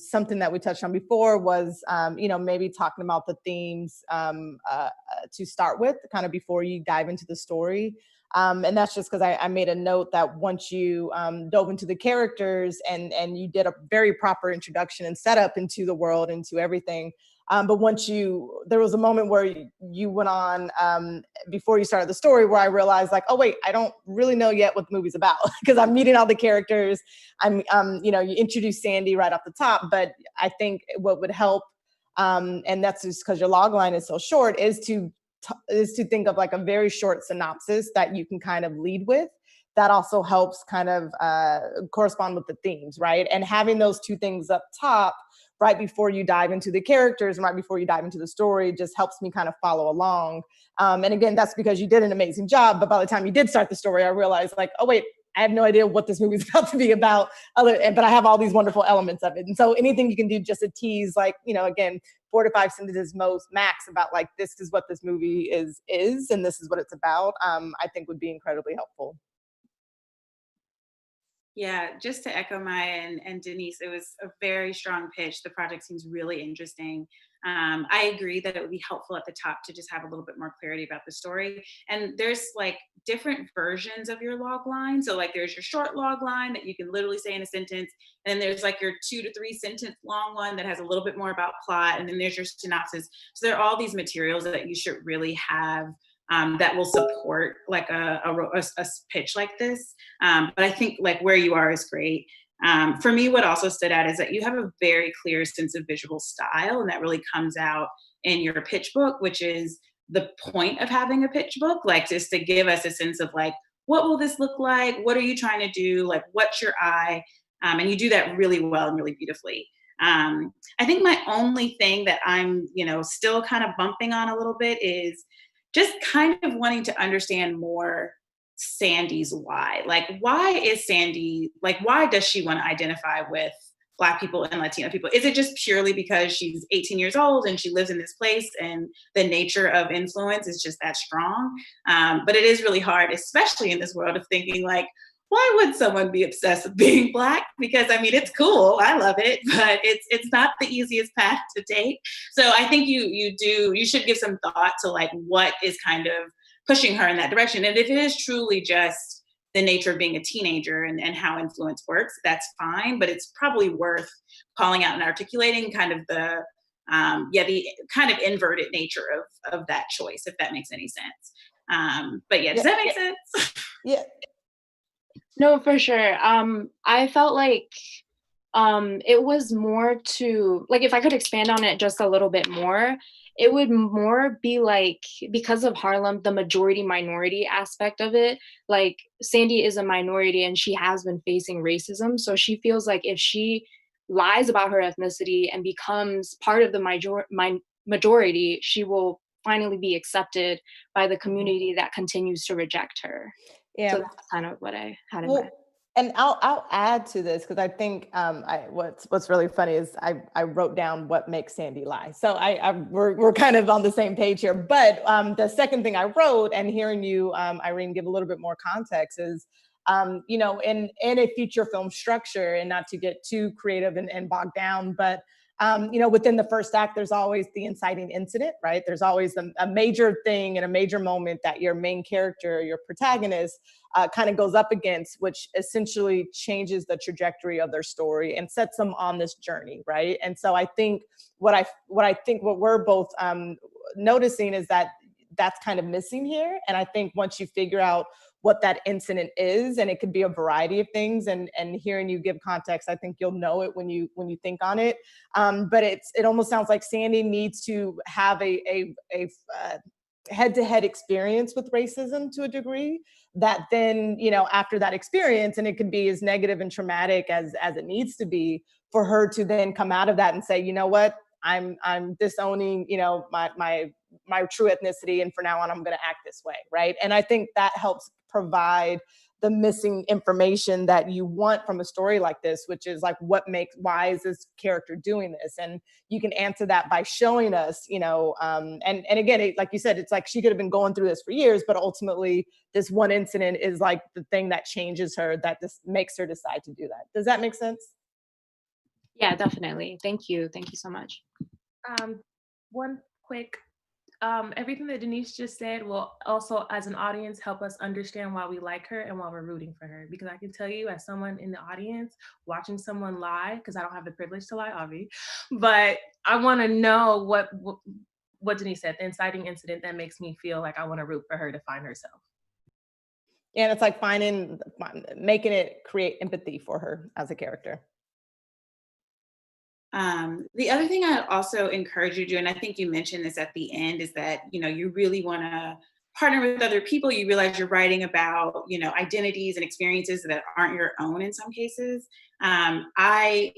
something that we touched on before was you know, maybe talking about the themes to start with, kind of before you dive into the story. And that's just because I made a note that once you dove into the characters and you did a very proper introduction and setup into the world, into everything. But once there was a moment where you went on before you started the story where I realized like, oh wait, I don't really know yet what the movie's about because I'm meeting all the characters. You know, you introduce Sandy right off the top, but I think what would help, and that's just because your log line is so short, is to think of like a very short synopsis that you can kind of lead with. That also helps kind of correspond with the themes, right? And having those two things up top right before you dive into the characters and right before you dive into the story just helps me kind of follow along. And again, that's because you did an amazing job. But by the time you did start the story, I realized like, oh wait, I have no idea what this movie is about to be about, but I have all these wonderful elements of it. And so anything you can do just to tease, like, you know, again, 4 to 5 sentences most max about like, this is what this movie is, and this is what it's about, I think would be incredibly helpful. Yeah, just to echo Maya and Denise, it was a very strong pitch. The project seems really interesting. I agree that it would be helpful at the top to just have a little bit more clarity about the story. And there's like different versions of your log line. So like there's your short log line that you can literally say in a sentence. And then there's like your 2 to 3 sentence long one that has a little bit more about plot. And then there's your synopsis. So there are all these materials that you should really have that will support like a pitch like this. But I think like where you are is great. For me, what also stood out is that you have a very clear sense of visual style, and that really comes out in your pitch book, which is the point of having a pitch book, like just to give us a sense of like, what will this look like? What are you trying to do? Like, what's your eye? And you do that really well and really beautifully. I think my only thing that I'm, still kind of bumping on a little bit is just kind of wanting to understand more Sandy's why. Like, why is Sandy, like, why does she want to identify with Black people and Latino people? Is it just purely because she's 18 years old and she lives in this place and the nature of influence is just that strong? But it is really hard, especially in this world of thinking like, why would someone be obsessed with being Black? Because I mean, it's cool, I love it, but it's not the easiest path to take. So I think you should give some thought to like what is kind of pushing her in that direction. And if it is truly just the nature of being a teenager and how influence works, that's fine, but it's probably worth calling out and articulating kind of the kind of inverted nature of that choice, if that makes any sense. But yeah, does that make sense? Yeah. No, for sure. I felt like it was more to, like, if I could expand on it just a little bit more, it would more be like, because of Harlem, the majority minority aspect of it, like Sandy is a minority and she has been facing racism. So she feels like if she lies about her ethnicity and becomes part of the majority, she will finally be accepted by the community that continues to reject her. Yeah. So that's kind of what I had in mind. And I'll add to this because I think what's really funny is I wrote down what makes Sandy lie. So we're kind of on the same page here. But the second thing I wrote, and hearing you, Irene, give a little bit more context is, in a feature film structure, and not to get too creative and bogged down, but within the first act, there's always the inciting incident, right? There's always a major thing and a major moment that your main character, your protagonist, kind of goes up against, which essentially changes the trajectory of their story and sets them on this journey, right? And so I think what we're both noticing is that that's kind of missing here. And I think once you figure out what that incident is, and it could be a variety of things, and hearing you give context, I think you'll know it when you think on it. But it almost sounds like Sandy needs to have a head-to-head experience with racism to a degree, that then, after that experience, and it could be as negative and traumatic as it needs to be, for her to then come out of that and say, you know what, I'm disowning, my true ethnicity, and for now on, I'm going to act this way, right? And I think that helps provide the missing information that you want from a story like this, which is like, why is this character doing this? And you can answer that by showing us, and again, like you said, it's like she could have been going through this for years, but ultimately this one incident is like the thing that changes her, that just makes her decide to do that. Does that make sense? Yeah, definitely. Thank you. Thank you so much. One quick, everything that Denise just said will also, as an audience, help us understand why we like her and why we're rooting for her. Because I can tell you, as someone in the audience, watching someone lie, because I don't have the privilege to lie, obviously, but I want to know what Denise said, the inciting incident that makes me feel like I want to root for her to find herself. And it's like making it create empathy for her as a character. The other thing I also encourage you to do, and I think you mentioned this at the end, is that, you really want to partner with other people. You realize you're writing about, identities and experiences that aren't your own in some cases. I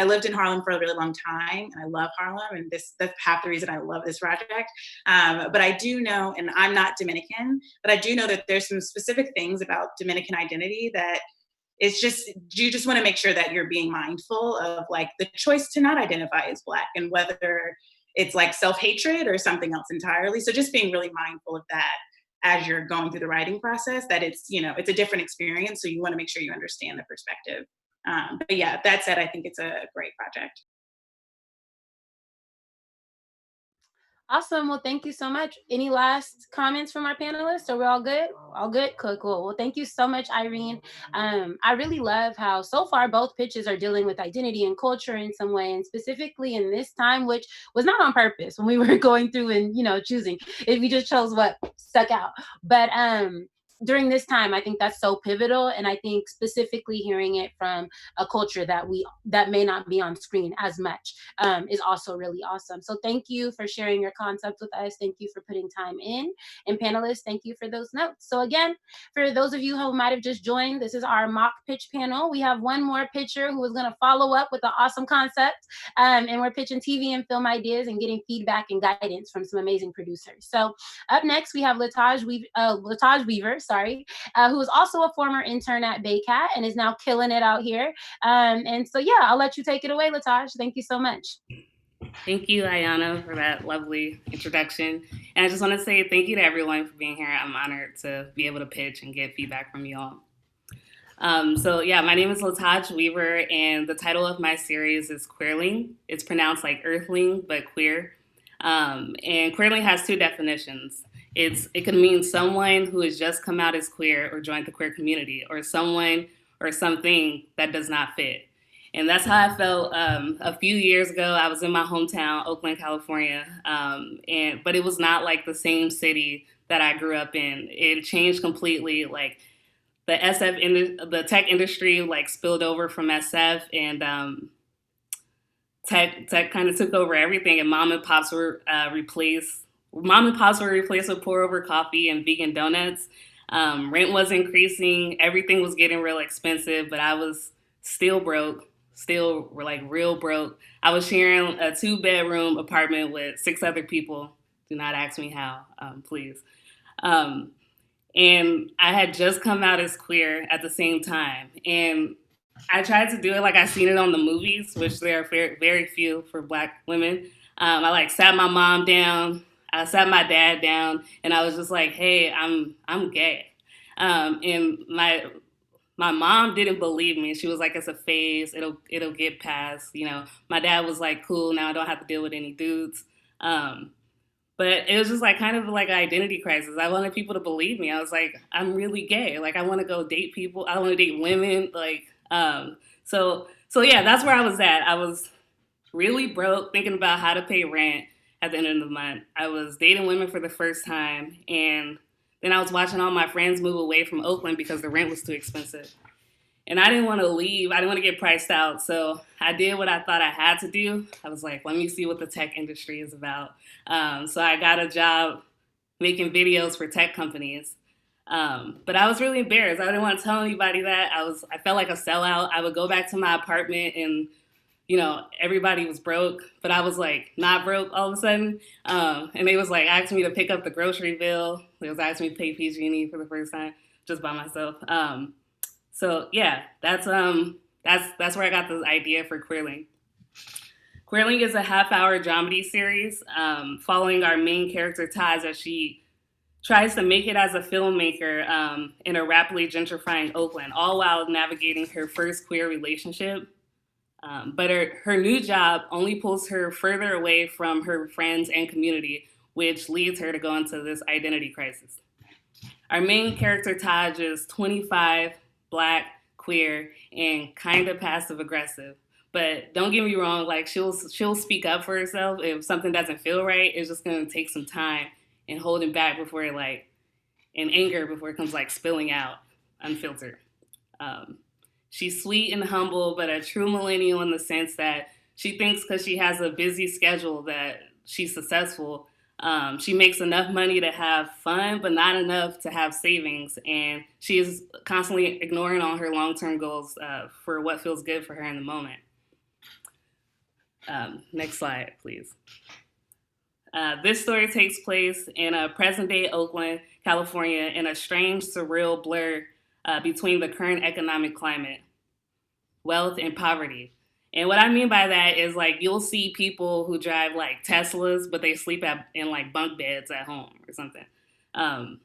lived in Harlem for a really long time, and I love Harlem, and that's half the reason I love this project. But I do know, and I'm not Dominican, but I do know that there's some specific things about Dominican identity that it's just, you just want to make sure that you're being mindful of like the choice to not identify as Black, and whether it's like self-hatred or something else entirely. So just being really mindful of that as you're going through the writing process, that it's, it's a different experience. So you want to make sure you understand the perspective. But yeah, that said, I think it's a great project. Awesome. Well, thank you so much. Any last comments from our panelists? Are we all good? All good? Cool. Well, thank you so much, Irene. I really love how so far both pitches are dealing with identity and culture in some way, and specifically in this time, which was not on purpose when we were going through and, choosing. If we just chose stuck out. But during this time, I think that's so pivotal. And I think specifically hearing it from a culture that may not be on screen as much is also really awesome. So thank you for sharing your concepts with us. Thank you for putting time in. And panelists, thank you for those notes. So again, for those of you who might have just joined, this is our mock pitch panel. We have one more pitcher who is going to follow up with an awesome concept. And we're pitching TV and film ideas and getting feedback and guidance from some amazing producers. So up next, we have Lataj Weaver, who is also a former intern at BAYCAT and is now killing it out here. And so, yeah, I'll let you take it away, Lataj. Thank you so much. Thank you, Ayana, for that lovely introduction. And I just want to say thank you to everyone for being here. I'm honored to be able to pitch and get feedback from you all. So yeah, my name is Lataj Weaver, and the title of my series is Queerling. It's pronounced like earthling, but queer. And queerling has two definitions. It can mean someone who has just come out as queer or joined the queer community, or someone or something that does not fit. And that's how I felt a few years ago. I was in my hometown, Oakland, California, but it was not like the same city that I grew up in. It changed completely. Like the tech industry like spilled over from SF, and tech kind of took over everything, and mom and pops were replaced with pour over coffee and vegan donuts. Rent was increasing. Everything was getting real expensive, but I was still broke, still like real broke. I was sharing a 2-bedroom apartment with 6 other people. Do not ask me how, please. And I had just come out as queer at the same time. And I tried to do it like I seen it on the movies, which there are very few for Black women. I like sat my mom down. I sat my dad down, and I was just like, "Hey, I'm gay," and my mom didn't believe me. She was like, "It's a phase. It'll get past." You know, my dad was like, "Cool, now I don't have to deal with any dudes." But it was just like kind of like an identity crisis. I wanted people to believe me. I was like, "I'm really gay. Like, I want to go date people. I want to date women." Like, so yeah, that's where I was at. I was really broke, thinking about how to pay rent at the end of the month. I was dating women for the first time, and then I was watching all my friends move away from Oakland because the rent was too expensive. And I didn't want to leave. I didn't want to get priced out. So I did what I thought I had to do. I was like, let me see what the tech industry is about. So I got a job making videos for tech companies. But I was really embarrassed. I didn't want to tell anybody that. I felt like a sellout. I would go back to my apartment, and you know, everybody was broke, but I was like not broke all of a sudden. And they was like asking me to pick up the grocery bill. They was asking me to pay PG&E for the first time just by myself. So yeah, that's where I got the idea for Queerling. Queerling is a half-hour dramedy series following our main character Taj as she tries to make it as a filmmaker in a rapidly gentrifying Oakland, all while navigating her first queer relationship. But her new job only pulls her further away from her friends and community, which leads her to go into this identity crisis. Our main character, Taj, is 25, Black, queer, and kind of passive-aggressive. But don't get me wrong, like she'll speak up for herself if something doesn't feel right. It's just going to take some time and holding back before it and anger before it comes like spilling out unfiltered. She's sweet and humble, but a true millennial in the sense that she thinks because she has a busy schedule that she's successful. She makes enough money to have fun, but not enough to have savings. And she is constantly ignoring all her long-term goals for what feels good for her in the moment. Next slide, please. This story takes place in a present-day Oakland, California, in a strange, surreal blur between the current economic climate, wealth, and poverty. And what I mean by that is like you'll see people who drive like Teslas, but they sleep in like bunk beds at home or something. But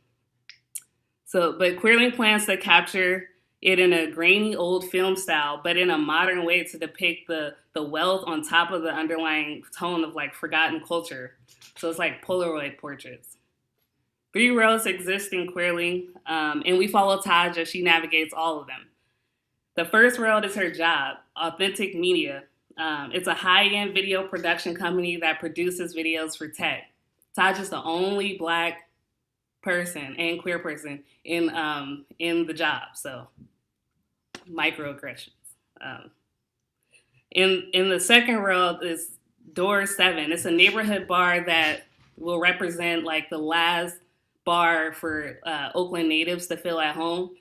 Queerling plans to capture it in a grainy old film style, but in a modern way to depict the wealth on top of the underlying tone of like forgotten culture. So it's like Polaroid portraits. 3 roles exist in Queerling, and we follow Taj as she navigates all of them. The first world is her job, Authentic Media. It's a high-end video production company that produces videos for tech. Taj is the only Black person and queer person in the job. So microaggressions. In the second row is Door 7. It's a neighborhood bar that will represent like the last bar for Oakland natives to feel at home.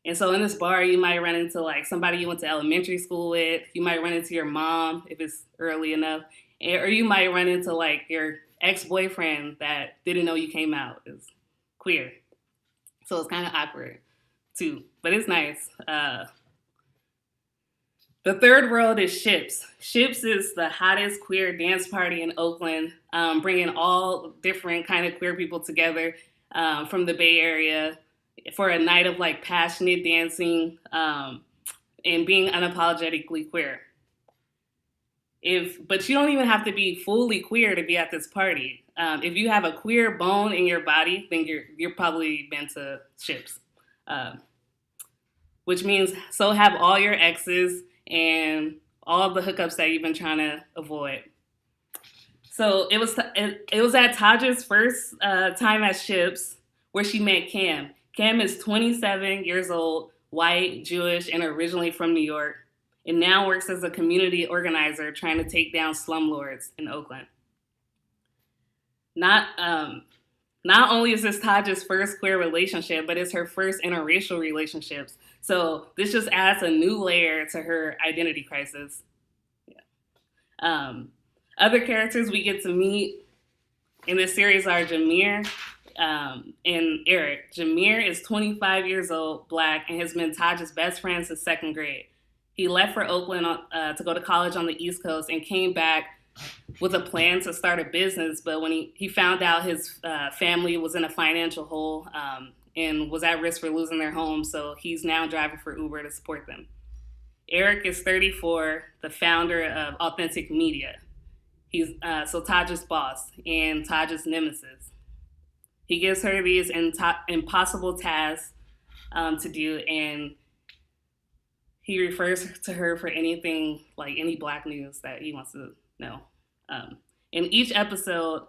And so in this bar, you might run into like somebody you went to elementary school with. You might run into your mom if it's early enough. Or you might run into like your ex-boyfriend that didn't know you came out as queer. So it's kind of awkward too, but it's nice. The third world is Ships. Ships is the hottest queer dance party in Oakland, bringing all different kind of queer people together from the Bay Area for a night of like passionate dancing and being unapologetically queer. But you don't even have to be fully queer to be at this party. If you have a queer bone in your body, then you're probably been to Ships, which means so have all your exes and all the hookups that you've been trying to avoid. So it was at Taj's first time at Ships where she met Cam. Cam is 27 years old, white, Jewish, and originally from New York, and now works as a community organizer trying to take down slumlords in Oakland. Not only is this Taj's first queer relationship, but it's her first interracial relationships. So this just adds a new layer to her identity crisis. Yeah. Other characters we get to meet in this series are Jameer and Eric. Jameer is 25 years old, Black, and has been Taj's best friend since second grade. He left for Oakland to go to college on the East Coast and came back with a plan to start a business, but when he found out his family was in a financial hole and was at risk for losing their home, so he's now driving for Uber to support them. Eric is 34, the founder of Authentic Media. He's so Taj's boss and Taj's nemesis. He gives her these impossible tasks to do, and he refers to her for anything, like any Black news that he wants to know. In each episode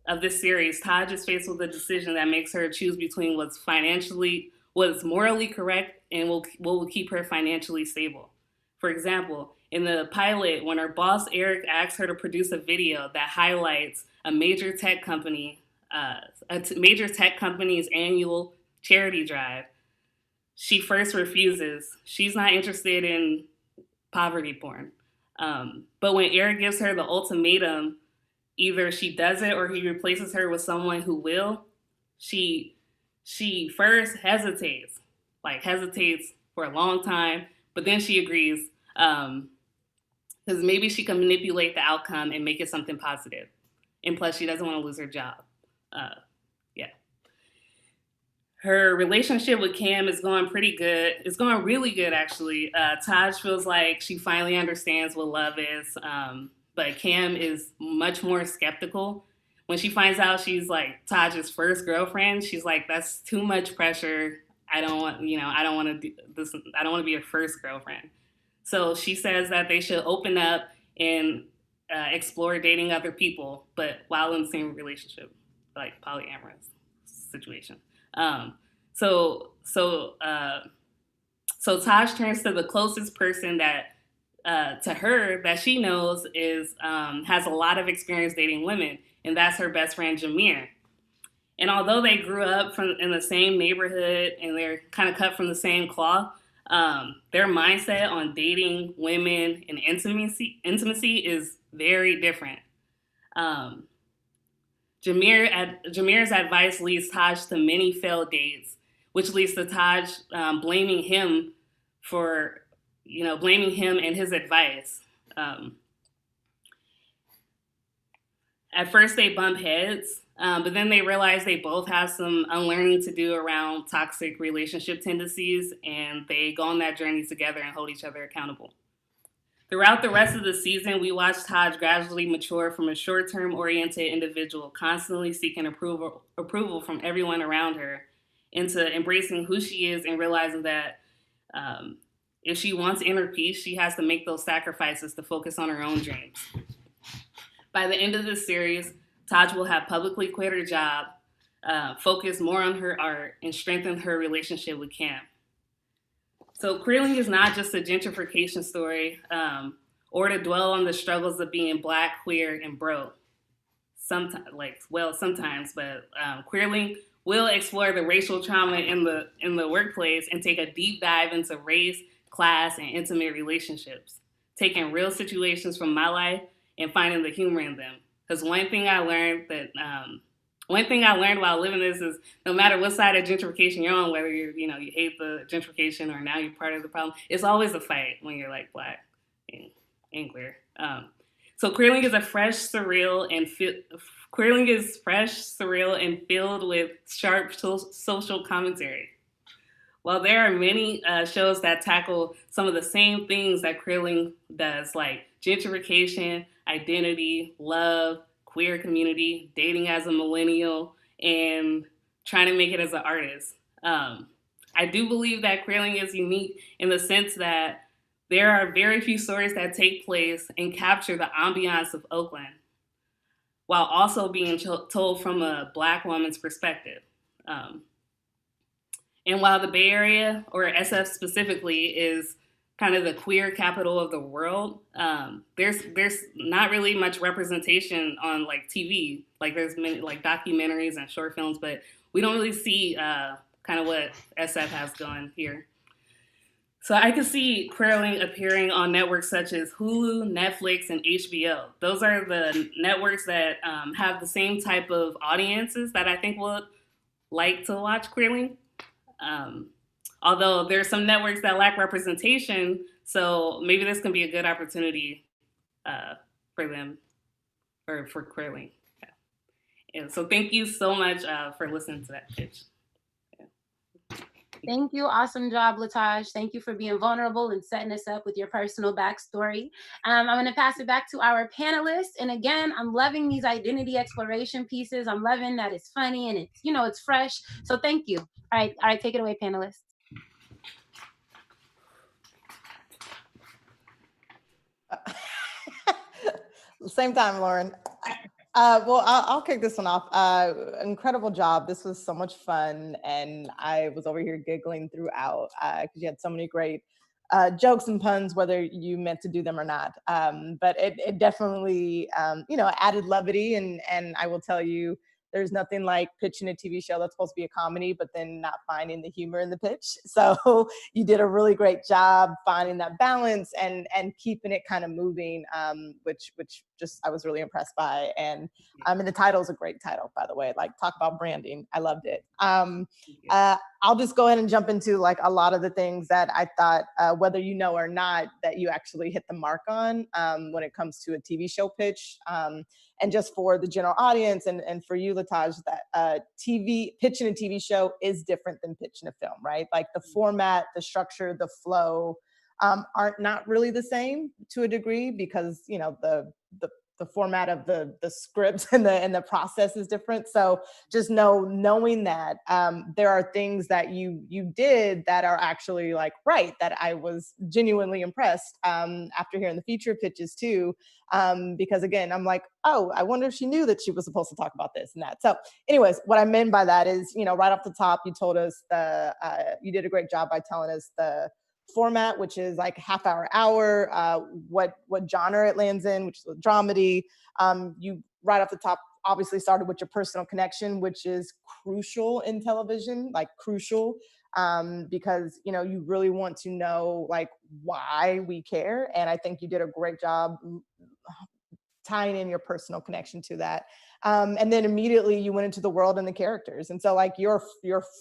of this series, Taj is faced with a decision that makes her choose between what's morally correct and what will keep her financially stable. For example, in the pilot, when her boss Eric asks her to produce a video that highlights a major tech company's annual charity drive, she first refuses. She's not interested in poverty porn. But when Eric gives her the ultimatum, either she does it or he replaces her with someone who will, she first hesitates for a long time, but then she agrees because maybe she can manipulate the outcome and make it something positive. And plus, she doesn't want to lose her job. Yeah. Her relationship with Cam is going pretty good. It's going really good, actually. Taj feels like she finally understands what love is, but Cam is much more skeptical. When she finds out she's like Taj's first girlfriend, she's like, "That's too much pressure. I don't want to do this. I don't want to be your first girlfriend." So she says that they should open up and explore dating other people, but while in the same relationship, like polyamorous situation. So Taj turns to the closest person to her that she knows has a lot of experience dating women, and that's her best friend Jameer. And although they grew up in the same neighborhood and they're kind of cut from the same cloth, their mindset on dating women and intimacy is very different. Jameer's advice leads Taj to many failed dates, which leads to Taj blaming him and his advice. At first they bump heads, but then they realize they both have some unlearning to do around toxic relationship tendencies, and they go on that journey together and hold each other accountable. Throughout the rest of the season, we watch Taj gradually mature from a short-term oriented individual, constantly seeking approval from everyone around her, into embracing who she is and realizing that if she wants inner peace, she has to make those sacrifices to focus on her own dreams. By the end of this series, Taj will have publicly quit her job, focus more on her art and strengthen her relationship with Cam. So Queerling is not just a gentrification story or to dwell on the struggles of being Black, queer, and broke. Sometimes, but Queerling will explore the racial trauma in the workplace and take a deep dive into race, class, and intimate relationships, taking real situations from my life and finding the humor in them. Because one thing I learned while living this is no matter what side of gentrification you're on, whether you hate the gentrification or now you're part of the problem, it's always a fight when you're like Black and queer. So Queerling is fresh, surreal, and filled with sharp social commentary. While there are many shows that tackle some of the same things that Queerling does, like gentrification, identity, love, queer community, dating as a millennial, and trying to make it as an artist. I do believe that Queerling is unique in the sense that there are very few stories that take place and capture the ambiance of Oakland, while also being told from a Black woman's perspective. And while the Bay Area, or SF specifically, is kind of the queer capital of the world, there's not really much representation on like TV. Like there's many like documentaries and short films, but we don't really see kind of what SF has going here. So I could see Queerling appearing on networks such as Hulu, Netflix, and HBO. Those are the networks that have the same type of audiences that I think would like to watch Queerling. Although there are some networks that lack representation, so maybe this can be a good opportunity for them, or for Queerling. Yeah. And so thank you so much for listening to that pitch. Thank you. Awesome job, Lataj. Thank you for being vulnerable and setting us up with your personal backstory. I'm going to pass it back to our panelists. And again, I'm loving these identity exploration pieces. I'm loving that it's funny and it's, it's fresh. So thank you. All right, take it away, panelists. Same time, Lauren. Well, I'll kick this one off. Incredible job. This was so much fun. And I was over here giggling throughout because you had so many great jokes and puns, whether you meant to do them or not. But it definitely, added levity. And I will tell you, there's nothing like pitching a TV show that's supposed to be a comedy, but then not finding the humor in the pitch. So you did a really great job finding that balance and keeping it kind of moving, which just I was really impressed by. And the title is a great title, by the way. Like, talk about branding. I loved it. I'll just go ahead and jump into like a lot of the things that I thought, whether you know or not, that you actually hit the mark on when it comes to a TV show pitch. And just for the general audience and for you, Lataj, that pitching a TV show is different than pitching a film, right? Like the format, the structure, the flow aren't not really the same to a degree because, the format of the script and the process is different. So just knowing that there are things that you did that are actually like right, that I was genuinely impressed after hearing the feature pitches too. Because again, I'm like, oh, I wonder if she knew that she was supposed to talk about this and that. So anyways, what I meant by that is, right off the top, you told us you did a great job by telling us the format, which is like half hour, what genre it lands in, which is a dramedy. You right off the top obviously started with your personal connection, which is crucial in television, like crucial, because you really want to know like why we care. And I think you did a great job tying in your personal connection to that. And then immediately you went into the world and the characters. And so like your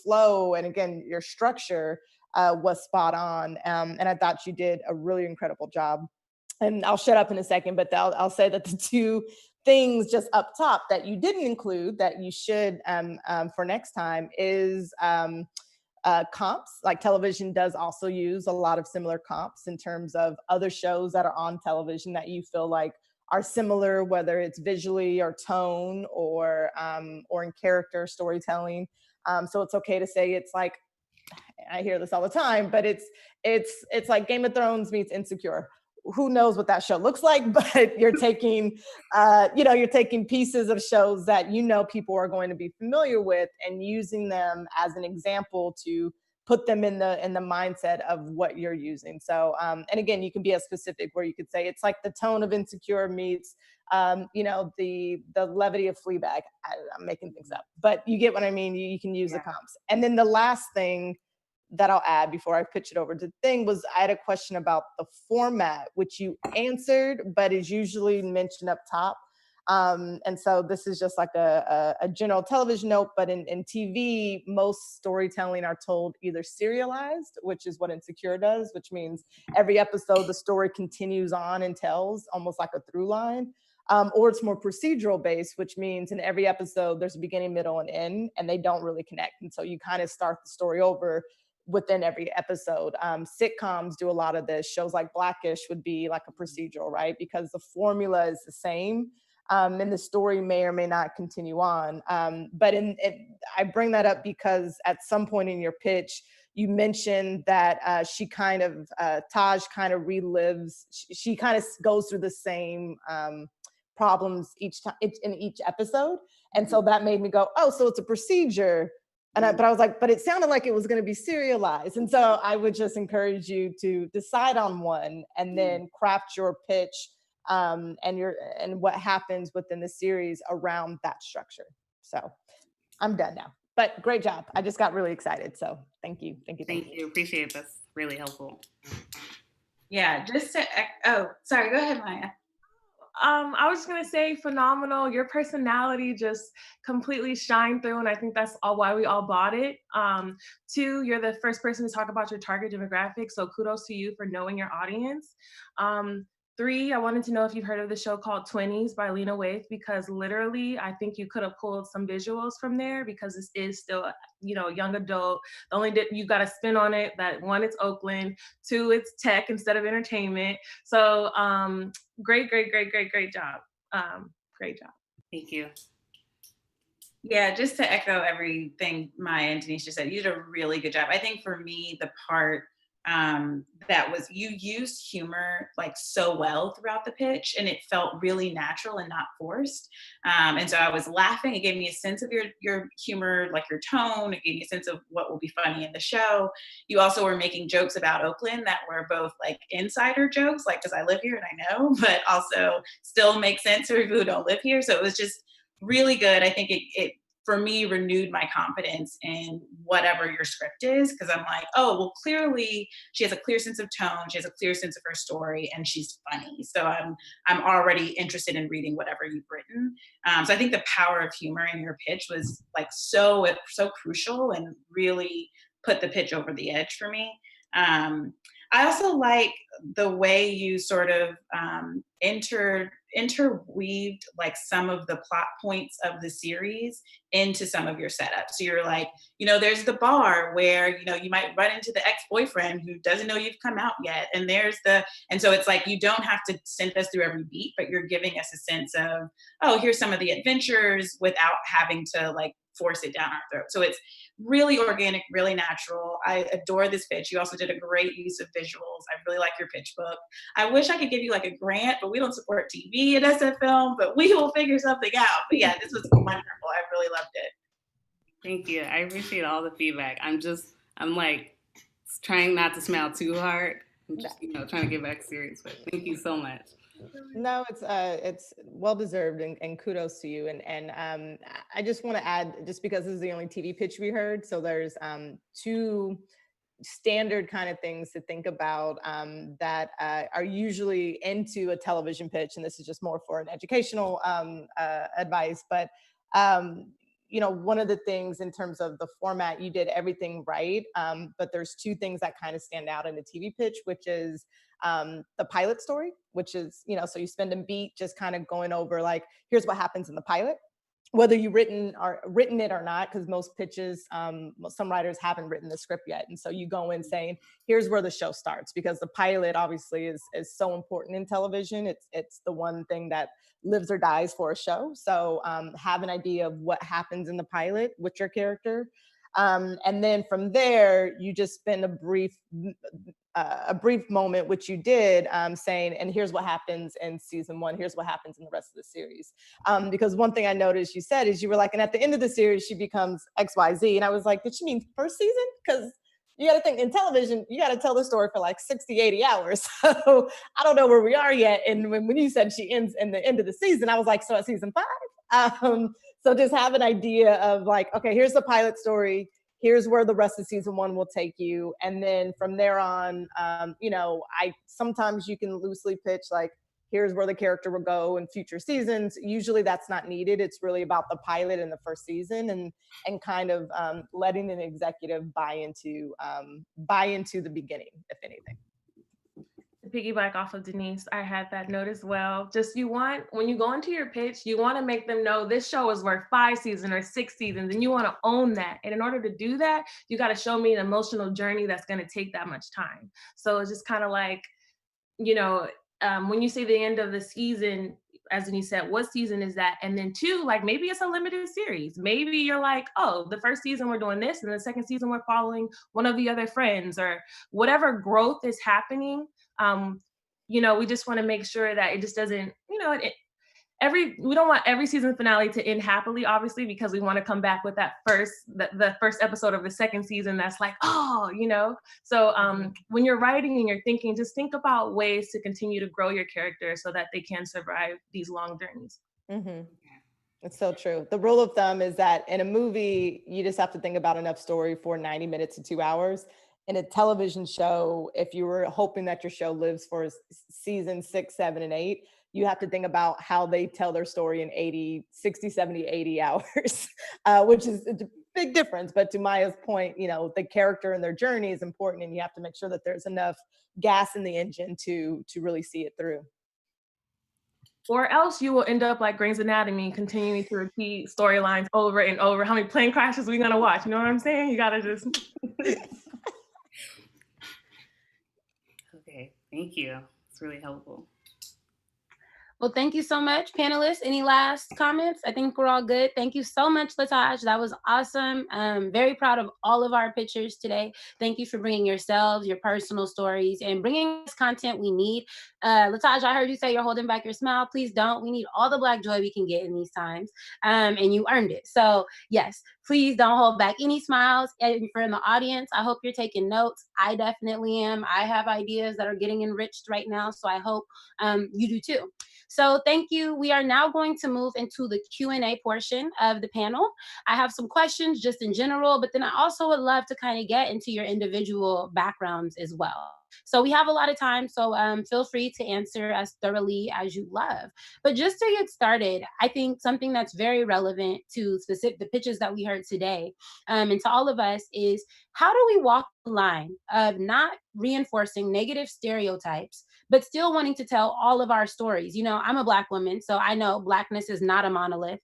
flow and again, your structure was spot on. And I thought you did a really incredible job. And I'll shut up in a second, but I'll say that the two things just up top that you didn't include that you should for next time is comps. Like television does also use a lot of similar comps in terms of other shows that are on television that you feel like are similar, whether it's visually or tone or in character storytelling. So it's okay to say it's like, I hear this all the time, but it's like Game of Thrones meets Insecure. who knows what that show looks like, but you're taking, you're taking pieces of shows that people are going to be familiar with and using them as an example to put them in the mindset of what you're using. So, and again, you can be as specific where you could say it's like the tone of Insecure meets, the levity of Fleabag. I'm making things up, but you get what I mean. You can use the comps. And then the last thing that I'll add before I pitch it over to the thing was I had a question about the format, which you answered, but is usually mentioned up top. And so this is just like a general television note, but in TV, most storytelling are told either serialized, which is what Insecure does, which means every episode, the story continues on and tells almost like a through line. Or it's more procedural based, which means in every episode, there's a beginning, middle, and end, and they don't really connect. And so you kind of start the story over within every episode. Sitcoms do a lot of this. Shows like Blackish would be like a procedural, right? Because the formula is the same. And the story may or may not continue on. But I bring that up because at some point in your pitch, you mentioned that Taj kind of relives, she kind of goes through the same problems in each episode. And so that made me go, oh, so it's a procedure. But I was like, but it sounded like it was going to be serialized. And so I would just encourage you to decide on one and then craft your pitch and what happens within the series around that structure. So I'm done now, but great job. I just got really excited. So thank you. Thank you. Appreciate it. That's really helpful. Yeah, just to, sorry, go ahead, Maya. I was just gonna say, phenomenal. Your personality just completely shined through, and I think that's why we all bought it. 2, you're the first person to talk about your target demographic, so kudos to you for knowing your audience. 3, I wanted to know if you've heard of the show called 20s by Lena Waithe, because literally, I think you could have pulled some visuals from there, because this is still, young adult. The only you got a spin on it that 1, it's Oakland, 2, it's tech instead of entertainment. So great job. Great job. Thank you. Yeah, just to echo everything Maya and Denise just said, you did a really good job. I think for me, the part that was, you used humor like so well throughout the pitch, and it felt really natural and not forced. And so I was laughing. It gave me a sense of your humor, like your tone. It gave me a sense of what will be funny in the show. You also were making jokes about Oakland that were both like insider jokes, like because I live here and I know, but also still make sense for people who don't live here. So it was just really good. I think it for me, renewed my confidence in whatever your script is, because I'm like, oh, well, clearly she has a clear sense of tone, she has a clear sense of her story, and she's funny. So I'm already interested in reading whatever you've written. So I think the power of humor in your pitch was like so crucial and really put the pitch over the edge for me. I also like the way you sort of interweaved like some of the plot points of the series into some of your setups. So you're like, there's the bar where, you might run into the ex-boyfriend who doesn't know you've come out yet. And and so it's like, you don't have to send us through every beat, but you're giving us a sense of, oh, here's some of the adventures without having to like force it down our throat. So it's really organic, really natural. I adore this pitch. You also did a great use of visuals. I really like your pitch book. I wish I could give you like a grant, but we don't support TV at SF Film, but we will figure something out. But yeah, this was wonderful. I really loved it. Thank you. I appreciate all the feedback. I'm like trying not to smile too hard. I'm just, trying to get back serious, but thank you so much. No, it's well deserved, and kudos to you. And I just want to add, just because this is the only TV pitch we heard, so there's 2 standard kind of things to think about that are usually into a television pitch, and this is just more for an educational advice. But one of the things in terms of the format, you did everything right, but there's 2 things that kind of stand out in the TV pitch, which is the pilot story, which is, so you spend a beat just kind of going over like, here's what happens in the pilot, whether you've written it or not, because most pitches, some writers haven't written the script yet. And so you go in saying, here's where the show starts, because the pilot obviously is so important in television. It's the one thing that lives or dies for a show. So have an idea of what happens in the pilot with your character. And then from there, you just spend a brief moment, which you did, saying, and here's what happens in season 1, here's what happens in the rest of the series. Because one thing I noticed you said is you were like, and at the end of the series, she becomes XYZ. And I was like, did she mean first season? Because you got to think, in television, you got to tell the story for like 60, 80 hours. So I don't know where we are yet. And when you said she ends in the end of the season, I was like, so at season 5? So just have an idea of like, okay, here's the pilot story. Here's where the rest of season 1 will take you. And then from there on, sometimes you can loosely pitch like, here's where the character will go in future seasons. Usually that's not needed. It's really about the pilot in the first season and kind of letting an executive buy into the beginning, if anything. To piggyback off of Denise, I had that note as well. Just when you go into your pitch, you want to make them know this show is worth 5 seasons or 6 seasons, and you want to own that. And in order to do that, you got to show me an emotional journey that's going to take that much time. So it's just kind of like, when you say the end of the season, as Denise said, what season is that? And then 2, like maybe it's a limited series. Maybe you're like, oh, the first season we're doing this, and the second season we're following one of the other friends, or whatever growth is happening. We just want to make sure that it just doesn't, we don't want every season finale to end happily, obviously, because we want to come back with that the first episode of the second season that's like, So when you're writing and you're thinking, just think about ways to continue to grow your character so that they can survive these long journeys. Mm-hmm. It's so true. The rule of thumb is that in a movie, you just have to think about enough story for 90 minutes to 2 hours. In a television show, if you were hoping that your show lives for season 6, 7, and 8, you have to think about how they tell their story in 60, 70, 80 hours, which is a big difference. But to Maya's point, the character and their journey is important, and you have to make sure that there's enough gas in the engine to really see it through. Or else you will end up like Grey's Anatomy, continuing to repeat storylines over and over. How many plane crashes are we gonna watch? You know what I'm saying? You gotta just... Okay, thank you. It's really helpful. Well, thank you so much, panelists. Any last comments? I think we're all good. Thank you so much, Lataj. That was awesome. Very proud of all of our pictures today. Thank you for bringing yourselves, your personal stories, and bringing us content we need. Lataj, I heard you say you're holding back your smile. Please don't. We need all the Black joy we can get in these times, and you earned it. So yes, please don't hold back any smiles. And for in the audience, I hope you're taking notes. I definitely am. I have ideas that are getting enriched right now, so I hope you do too. So thank you. We are now going to move into the Q&A portion of the panel. I have some questions just in general, but then I also would love to kind of get into your individual backgrounds as well. So we have a lot of time, so feel free to answer as thoroughly as you love. But just to get started, I think something that's very relevant to the pitches that we heard today, and to all of us is, how do we walk the line of not reinforcing negative stereotypes, but still wanting to tell all of our stories? I'm a Black woman, so I know Blackness is not a monolith.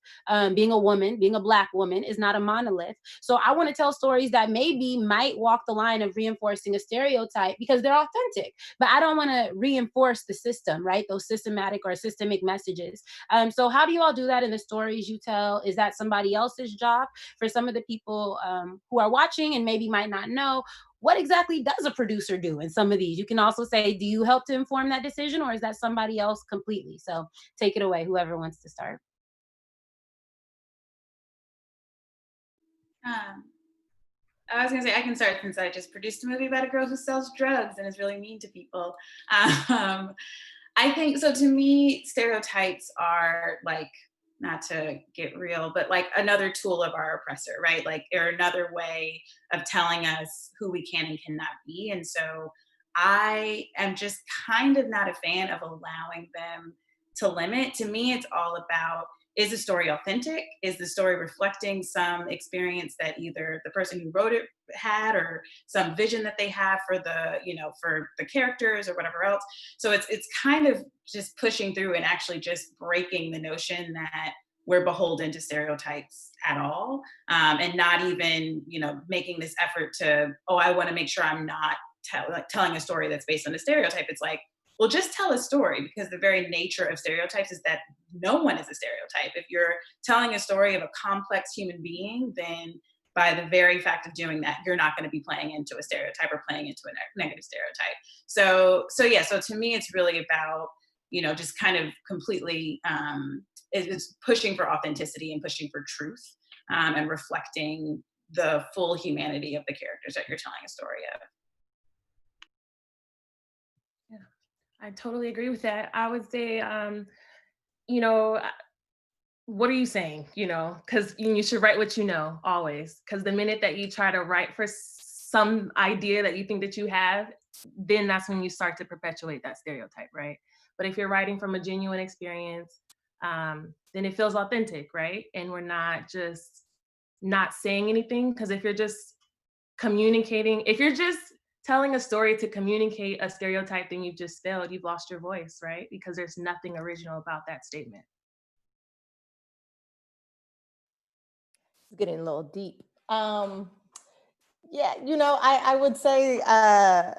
Being a woman, being a Black woman is not a monolith. So I want to tell stories that maybe might walk the line of reinforcing a stereotype because they're authentic, but I don't want to reinforce the system, right? Those systematic or systemic messages. So how do you all do that in the stories you tell? Is that somebody else's job? For some of the people who are watching and maybe might not know, what exactly does a producer do in some of these? You can also say, do you help to inform that decision, or is that somebody else completely? So take it away, whoever wants to start. I was gonna say I can start since I just produced a movie about a girl who sells drugs and is really mean to people. I think, so to me, stereotypes are like, not to get real, but like another tool of our oppressor, right? Like, or another way of telling us who we can and cannot be. And so I am just kind of not a fan of allowing them to limit. To me, it's all about, is the story authentic? Is the story reflecting some experience that either the person who wrote it had, or some vision that they have for the characters or whatever else? So it's kind of just pushing through and actually just breaking the notion that we're beholden to stereotypes at all, and not even making this effort to, I want to make sure I'm not telling a story that's based on a stereotype. It's like, well, just tell a story, because the very nature of stereotypes is that no one is a stereotype. If you're telling a story of a complex human being, then by the very fact of doing that, you're not going to be playing into a stereotype or playing into a negative stereotype. So to me, it's really about, just kind of completely, it's pushing for authenticity and pushing for truth, and reflecting the full humanity of the characters that you're telling a story of. Yeah, I totally agree with that. I would say, what are you saying? Because you should write what you know always. Because the minute that you try to write for some idea that you think that you have, then that's when you start to perpetuate that stereotype, right? But if you're writing from a genuine experience, then it feels authentic, right? And we're not just not saying anything. Because if you're just communicating, if you're just telling a story to communicate a stereotype, then you've just failed. You've lost your voice, right? Because there's nothing original about that statement. It's getting a little deep. Yeah, I would say I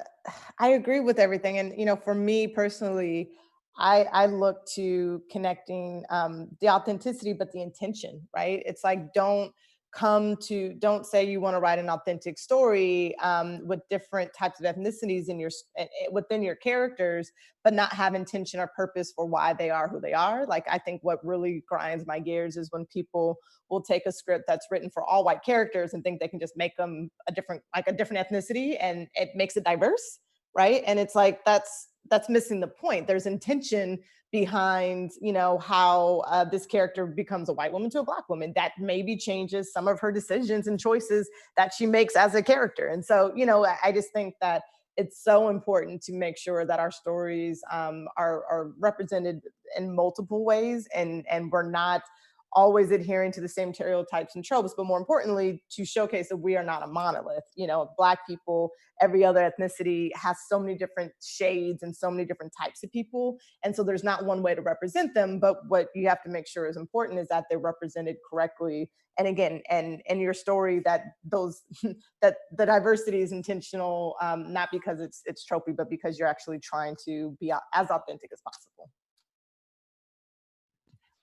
agree with everything. And, for me personally, I look to connecting the authenticity, but the intention, right? It's like, don't say you want to write an authentic story with different types of ethnicities within your characters, but not have intention or purpose for why they are who they are. Like, I think what really grinds my gears is when people will take a script that's written for all white characters and think they can just make them a different ethnicity and it makes it diverse, right? And it's like, that's missing the point. There's intention behind, how this character becomes a white woman to a Black woman that maybe changes some of her decisions and choices that she makes as a character. And so, I just think that it's so important to make sure that our stories are represented in multiple ways, and we're not always adhering to the same stereotypes and tropes, but more importantly, to showcase that we are not a monolith. Black people, every other ethnicity has so many different shades and so many different types of people. And so there's not one way to represent them, but what you have to make sure is important is that they're represented correctly. And again, and in your story, that that the diversity is intentional, not because it's tropey, but because you're actually trying to be as authentic as possible.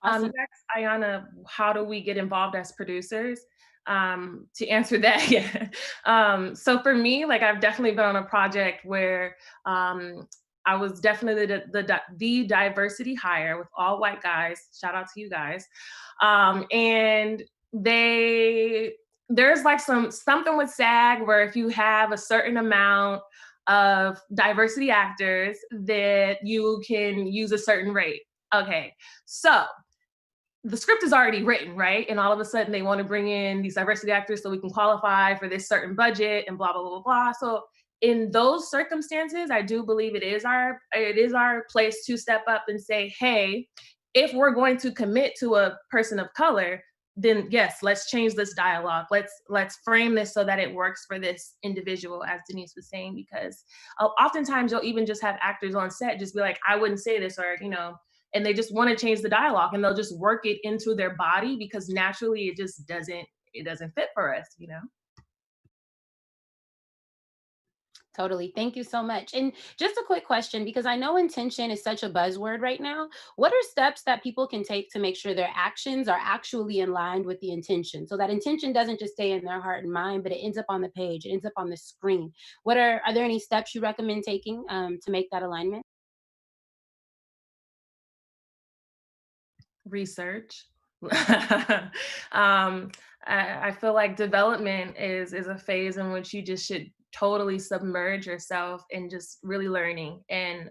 You asked Ayana, how do we get involved as producers? To answer that, yeah. So for me, I've definitely been on a project where I was definitely the diversity hire with all white guys. Shout out to you guys. And there's something with SAG where if you have a certain amount of diversity actors, that you can use a certain rate. Okay, so the script is already written, right? And all of a sudden they want to bring in these diversity actors so we can qualify for this certain budget and blah, blah, blah, blah. So in those circumstances, I do believe it is our place to step up and say, hey, if we're going to commit to a person of color, then yes, let's change this dialogue. Let's frame this so that it works for this individual, as Denise was saying, because oftentimes you'll even just have actors on set just be like, I wouldn't say this, or, and they just want to change the dialogue and they'll just work it into their body because naturally it just doesn't fit for us, Totally. Thank you so much. And just a quick question, because I know intention is such a buzzword right now. What are steps that people can take to make sure their actions are actually in line with the intention, so that intention doesn't just stay in their heart and mind, but it ends up on the page, it ends up on the screen? Are there any steps you recommend taking to make that alignment? Research. I feel like development is a phase in which you just should totally submerge yourself in just really learning. And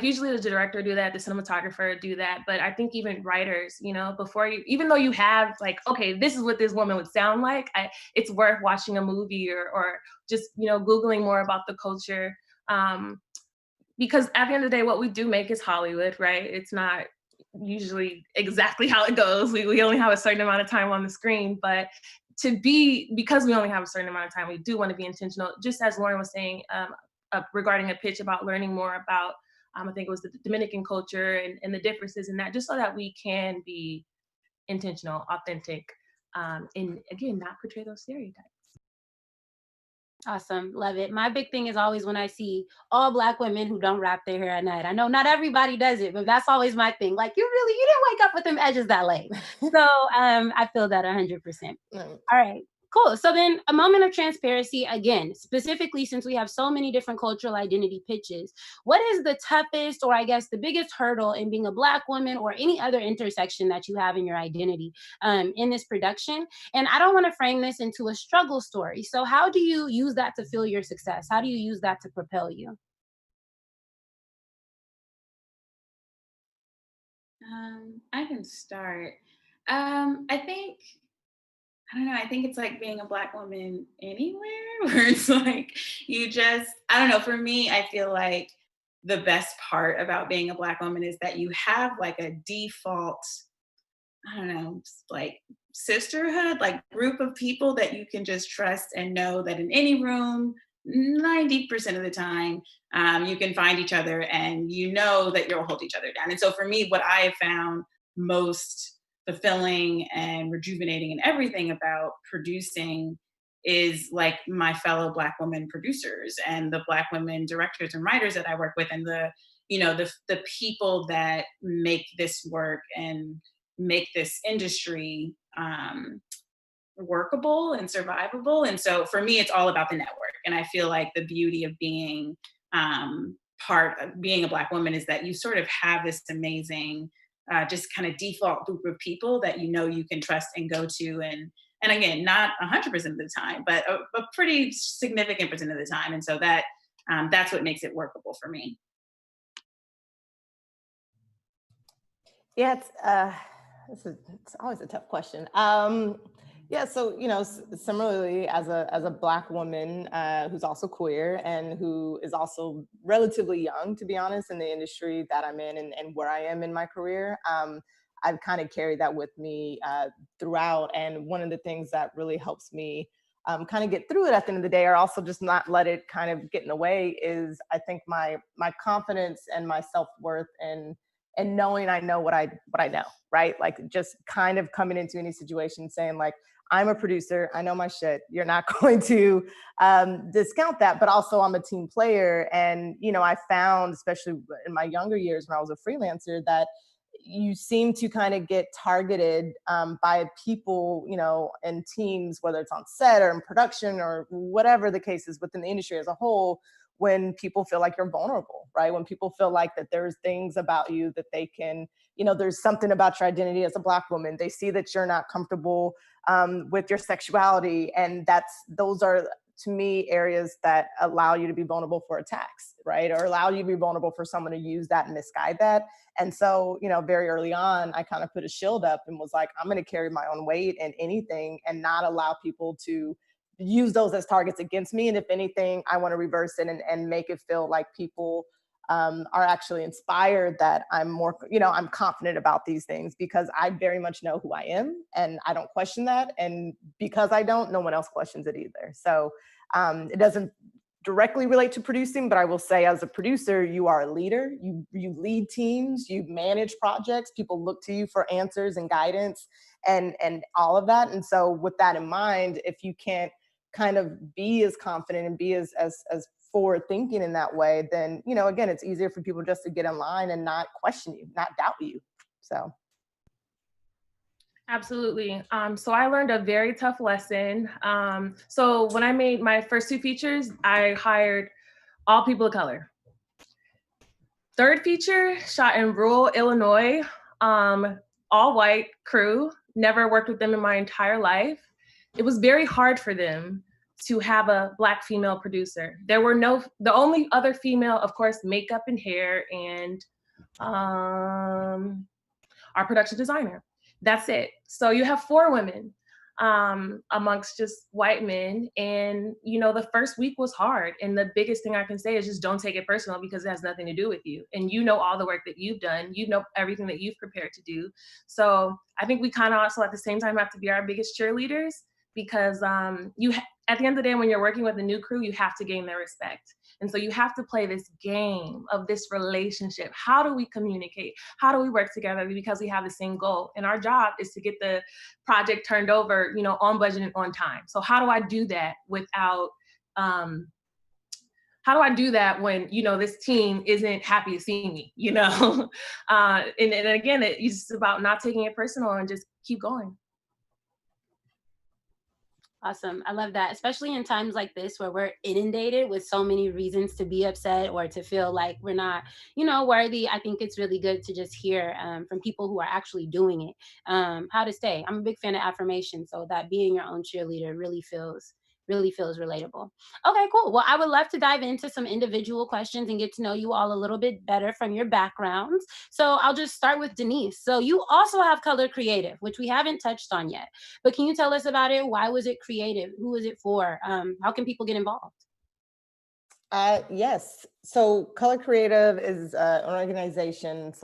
usually the director do that, the cinematographer do that, but I think even writers, before even though you have okay, this is what this woman would sound like, it's worth watching a movie or just, Googling more about the culture. Because at the end of the day, what we do make is Hollywood, right? It's not usually exactly how it goes. We only have a certain amount of time on the screen, but because we only have a certain amount of time, we do want to be intentional. Just as Lauren was saying regarding a pitch about learning more about, I think it was the Dominican culture and the differences in that, just so that we can be intentional, authentic, and again, not portray those stereotypes. Awesome. Love it. My big thing is always when I see all Black women who don't wrap their hair at night. I know not everybody does it, but that's always my thing. Like, you didn't wake up with them edges that late. So I feel that 100%. All right. Cool. So then a moment of transparency, again, specifically since we have so many different cultural identity pitches, what is the toughest, or I guess the biggest hurdle in being a Black woman or any other intersection that you have in your identity in this production? And I don't want to frame this into a struggle story. So how do you use that to fuel your success? How do you use that to propel you? I can start. I think, I don't know, I think it's like being a Black woman anywhere where it's like, you just, I don't know, for me, I feel like the best part about being a Black woman is that you have like a default, I don't know, like sisterhood, like group of people that you can just trust and know that in any room, 90% of the time, you can find each other and you know that you'll hold each other down. And so for me, what I have found most fulfilling and rejuvenating and everything about producing is like my fellow Black women producers and the Black women directors and writers that I work with, and the people that make this work and make this industry workable and survivable. And so for me, it's all about the network. And I feel like the beauty of being part of being a Black woman is that you sort of have this amazing just kind of default group of people that you know you can trust and go to, and again, not 100% of the time, but a pretty significant percent of the time. And so that's what makes it workable for me. Yeah, it's always a tough question. Yeah, so similarly, as a Black woman who's also queer and who is also relatively young, to be honest, in the industry that I'm in and where I am in my career, I've kind of carried that with me throughout. And one of the things that really helps me kind of get through it at the end of the day, or also just not let it kind of get in the way, is I think my confidence and my self-worth and knowing I know what I know, right? Like just kind of coming into any situation saying like, I'm a producer, I know my shit. You're not going to discount that, but also I'm a team player. And, I found, especially in my younger years when I was a freelancer, that you seem to kind of get targeted by people, and teams, whether it's on set or in production or whatever the case is within the industry as a whole, when people feel like you're vulnerable, right? When people feel like that there's things about you that they can, there's something about your identity as a Black woman. They see that you're not comfortable with your sexuality. And those are, to me, areas that allow you to be vulnerable for attacks, right? Or allow you to be vulnerable for someone to use that and misguide that. And so, very early on, I kind of put a shield up and was like, I'm going to carry my own weight in anything and not allow people to use those as targets against me. And if anything, I want to reverse it and make it feel like people are actually inspired that I'm more, I'm confident about these things because I very much know who I am and I don't question that. And because I don't, no one else questions it either. So it doesn't directly relate to producing, but I will say as a producer, you are a leader, you lead teams, you manage projects, people look to you for answers and guidance and all of that. And so with that in mind, if you can't kind of be as confident and be as forward thinking in that way, then, again, it's easier for people just to get in line and not question you, not doubt you. So. Absolutely. So I learned a very tough lesson. So when I made my first 2 features, I hired all people of color. Third feature shot in rural Illinois, all white crew, never worked with them in my entire life. It was very hard for them to have a Black female producer. The only other female, of course, makeup and hair and our production designer. That's it. So you have 4 women amongst just white men. And, the first week was hard. And the biggest thing I can say is just don't take it personal because it has nothing to do with you. And all the work that you've done, everything that you've prepared to do. So I think we kind of also at the same time have to be our biggest cheerleaders because at the end of the day, when you're working with a new crew, you have to gain their respect. And so you have to play this game of this relationship. How do we communicate? How do we work together? Because we have the same goal. And our job is to get the project turned over, on budget and on time. So how do I do that without how do I do that when, you know, this team isn't happy to see me, you know? And again, it's just about not taking it personal and just keep going. Awesome. I love that, especially in times like this where we're inundated with so many reasons to be upset or to feel like we're not, you know, worthy. I think it's really good to just hear from people who are actually doing it, how to stay. I'm a big fan of affirmation, so that being your own cheerleader really feels relatable. Okay, cool. Well, I would love to dive into some individual questions and get to know you all a little bit better from your backgrounds. So I'll just start with Deniese. So you also have Color Creative, which we haven't touched on yet, but can you tell us about it? Why was it creative? Who is it for? How can people get involved? Yes. So Color Creative is an organization /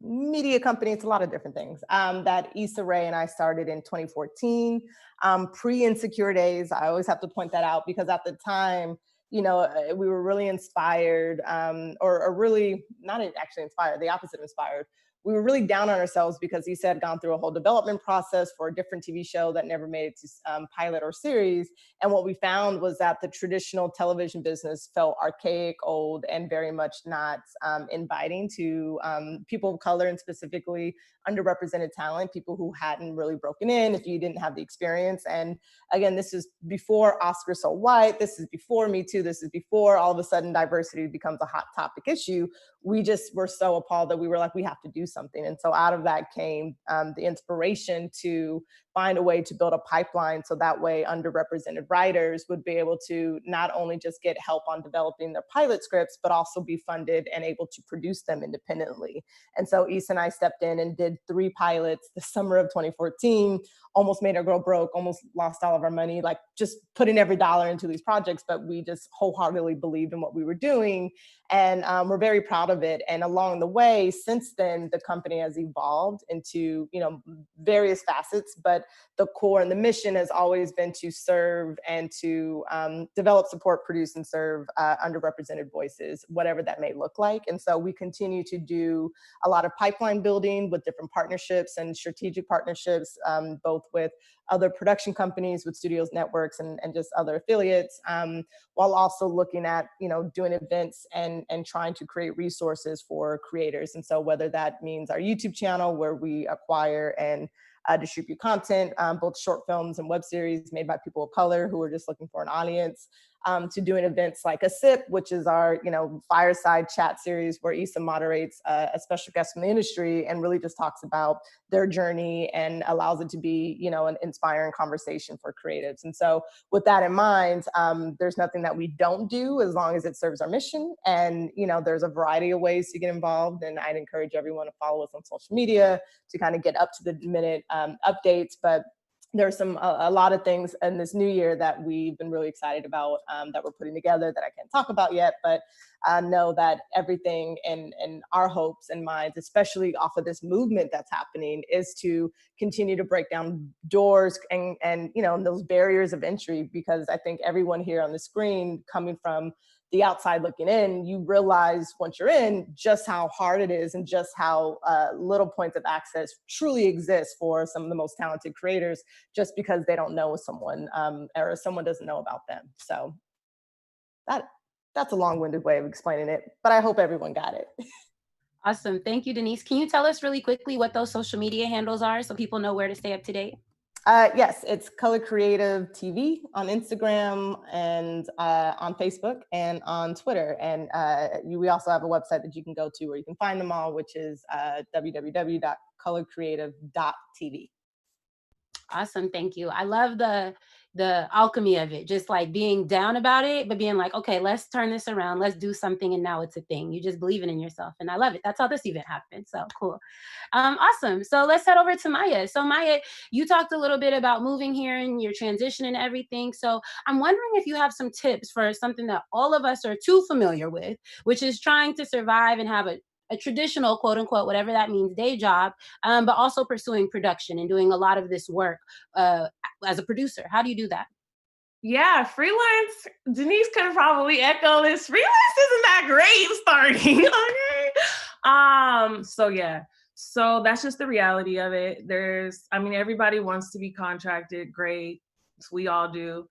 media company. It's a lot of different things that Issa Rae and I started in 2014, pre-Insecure days. I always have to point that out because at the time, you know, we were really inspired, or really not actually inspired, the opposite of inspired. We were really down on ourselves because Issa had gone through a whole development process for a different TV show that never made it to pilot or series. And what we found was that the traditional television business felt archaic, old, and very much not inviting to people of color, and specifically underrepresented talent, people who hadn't really broken in if you didn't have the experience. And again, this is before Oscar So White, this is before Me Too, this is before all of a sudden diversity becomes a hot topic issue. We just were so appalled that we were like, we have to do something. And so out of that came the inspiration to find a way to build a pipeline so that way underrepresented writers would be able to not only just get help on developing their pilot scripts, but also be funded and able to produce them independently. And so Issa and I stepped in and did 3 pilots the summer of 2014, almost made our girl broke, almost lost all of our money, like just putting every dollar into these projects, but we just wholeheartedly believed in what we were doing. And we're very proud of it. And along the way, since then, the company has evolved into, you know, various facets, but the core and the mission has always been to serve and to develop, support, produce, and serve underrepresented voices, whatever that may look like. And so we continue to do a lot of pipeline building with different partnerships and strategic partnerships, both with other production companies, with studios, networks, and just other affiliates, while also looking at, you know, doing events and trying to create resources for creators. And so whether that means our YouTube channel, where we acquire and distribute content, both short films and web series made by people of color who are just looking for an audience, to doing events like A Sip, which is our, you know, fireside chat series where Issa moderates a special guest from the industry and really just talks about their journey and allows it to be, you know, an inspiring conversation for creatives. And so with that in mind, there's nothing that we don't do as long as it serves our mission. And, you know, there's a variety of ways to get involved. And I'd encourage everyone to follow us on social media to kind of get up to the minute updates. But there's a lot of things in this new year that we've been really excited about, that we're putting together that I can't talk about yet, but know that everything in our hopes and minds, especially off of this movement that's happening, is to continue to break down doors and you know, those barriers of entry, because I think everyone here on the screen coming from the outside looking in, you realize once you're in just how hard it is and just how little points of access truly exist for some of the most talented creators, just because they don't know someone, or someone doesn't know about them. So that's a long-winded way of explaining it, but I hope everyone got it. Awesome. Thank you, Deniese. Can you tell us really quickly what those social media handles are so people know where to stay up to date? Yes, it's Color Creative TV on Instagram and on Facebook and on Twitter. And we also have a website that you can go to where you can find them all, which is www.colorcreative.tv. Awesome. Thank you. I love the alchemy of it, just like being down about it, but being like, okay, let's turn this around. Let's do something. And now it's a thing. You just believing in yourself. And I love it. That's how this event happened. So cool. Awesome. So let's head over to Maya. So Maya, you talked a little bit about moving here and your transition and everything. So I'm wondering if you have some tips for something that all of us are too familiar with, which is trying to survive and have a traditional, quote unquote, whatever that means, day job, but also pursuing production and doing a lot of this work as a producer. How do you do that? Yeah, freelance, Deniese could probably echo this. Freelance isn't that great starting, okay? So yeah, so that's just the reality of it. I mean, everybody wants to be contracted, great, we all do.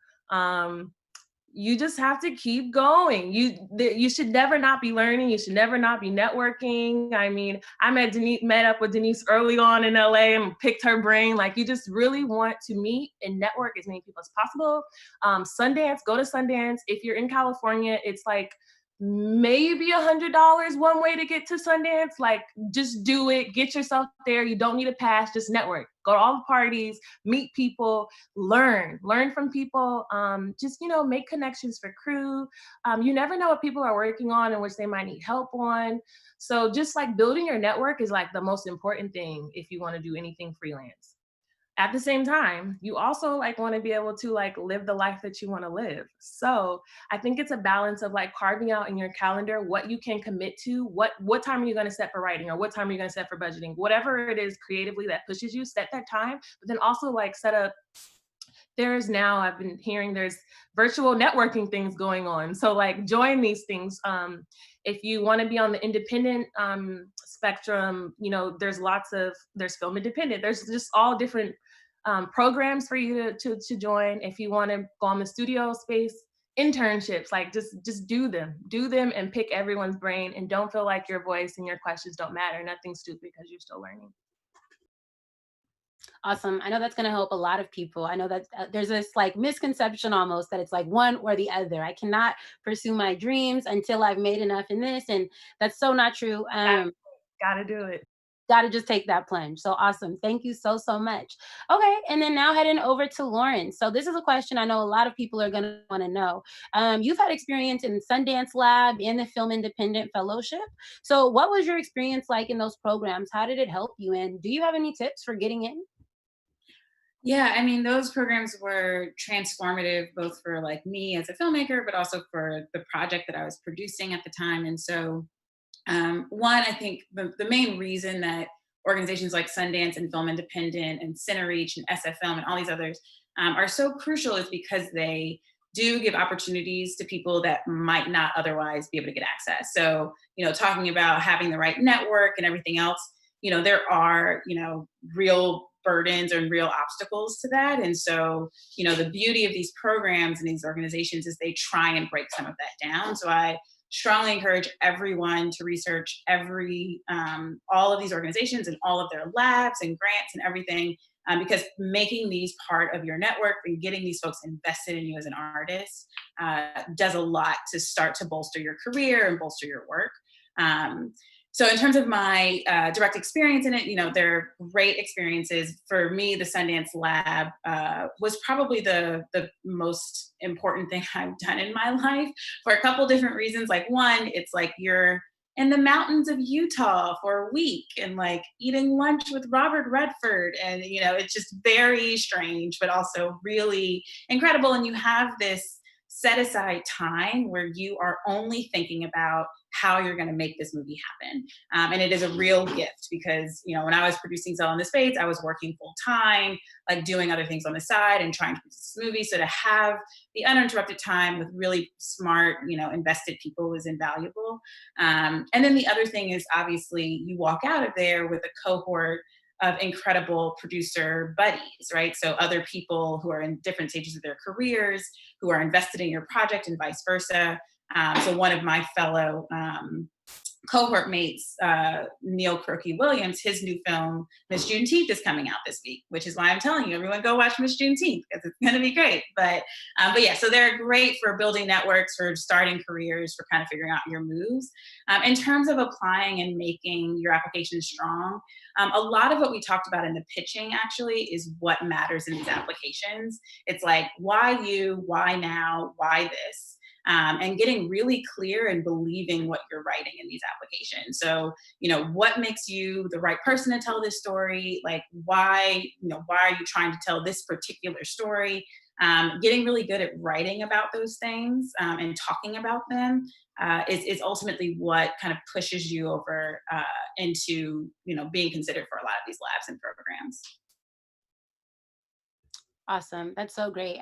you just have to keep going. You should never not be learning. You should never not be networking. I mean, I met up with Denise early on in LA and picked her brain. Like, you just really want to meet and network as many people as possible. Sundance, go to Sundance. If you're in California, it's like maybe $100 one way to get to Sundance. Like, just do it, get yourself there. You don't need a pass, just network. Go to all the parties, meet people, learn from people. Just, make connections for crew. You never know what people are working on and which they might need help on. So just like building your network is like the most important thing if you want to do anything freelance. At the same time, you also like want to be able to like live the life that you want to live. So I think it's a balance of like carving out in your calendar what you can commit to, what time are you going to set for writing, or what time are you going to set for budgeting, whatever it is creatively that pushes you, set that time, but then also like set up. I've been hearing there's virtual networking things going on. So like join these things. If you want to be on the independent spectrum, there's Film Independent. There's just all different programs for you to join. If you want to go on the studio space, internships, like just do them and pick everyone's brain, and don't feel like your voice and your questions don't matter. Nothing's stupid because you're still learning. Awesome. I know that's going to help a lot of people. I know that there's this like misconception almost that it's like one or the other. I cannot pursue my dreams until I've made enough in this. And that's so not true. Gotta do it. Gotta just take that plunge. So awesome. Thank you so much. Okay. And then now heading over to Lauren. So this is a question I know a lot of people are going to want to know. You've had experience in Sundance Lab and the Film Independent Fellowship. So what was your experience like in those programs? How did it help you? And do you have any tips for getting in? Yeah, I mean, those programs were transformative, both for like me as a filmmaker, but also for the project that I was producing at the time. And so one, I think the main reason that organizations like Sundance and Film Independent and CineReach and SF Film and all these others are so crucial is because they do give opportunities to people that might not otherwise be able to get access. So, talking about having the right network and everything else, there are, real burdens and real obstacles to that. And so, the beauty of these programs and these organizations is they try and break some of that down. So I strongly encourage everyone to research all of these organizations and all of their labs and grants and everything, because making these part of your network and getting these folks invested in you as an artist does a lot to start to bolster your career and bolster your work. So in terms of my direct experience in it, they're great experiences. For me, the Sundance Lab was probably the most important thing I've done in my life for a couple different reasons. Like, one, it's like you're in the mountains of Utah for a week and like eating lunch with Robert Redford. And, it's just very strange, but also really incredible. And you have this set aside time where you are only thinking about how you're going to make this movie happen. And it is a real gift because, when I was producing SELAH and the Spades, I was working full time, like doing other things on the side and trying to produce this movie. So to have the uninterrupted time with really smart, invested people was invaluable. And then the other thing is obviously you walk out of there with a cohort of incredible producer buddies, right? So other people who are in different stages of their careers, who are invested in your project and vice versa. So one of my fellow cohort mates, Neil Croakey Williams, his new film, Miss Juneteenth, is coming out this week, which is why I'm telling you, everyone go watch Miss Juneteenth because it's going to be great. But yeah, so they're great for building networks, for starting careers, for kind of figuring out your moves. In terms of applying and making your application strong, a lot of what we talked about in the pitching actually is what matters in these applications. It's like, why you, why now, why this? And getting really clear and believing what you're writing in these applications. So, what makes you the right person to tell this story? Like, why are you trying to tell this particular story? Getting really good at writing about those things and talking about them is ultimately what kind of pushes you over into, being considered for a lot of these labs and programs. Awesome. That's so great.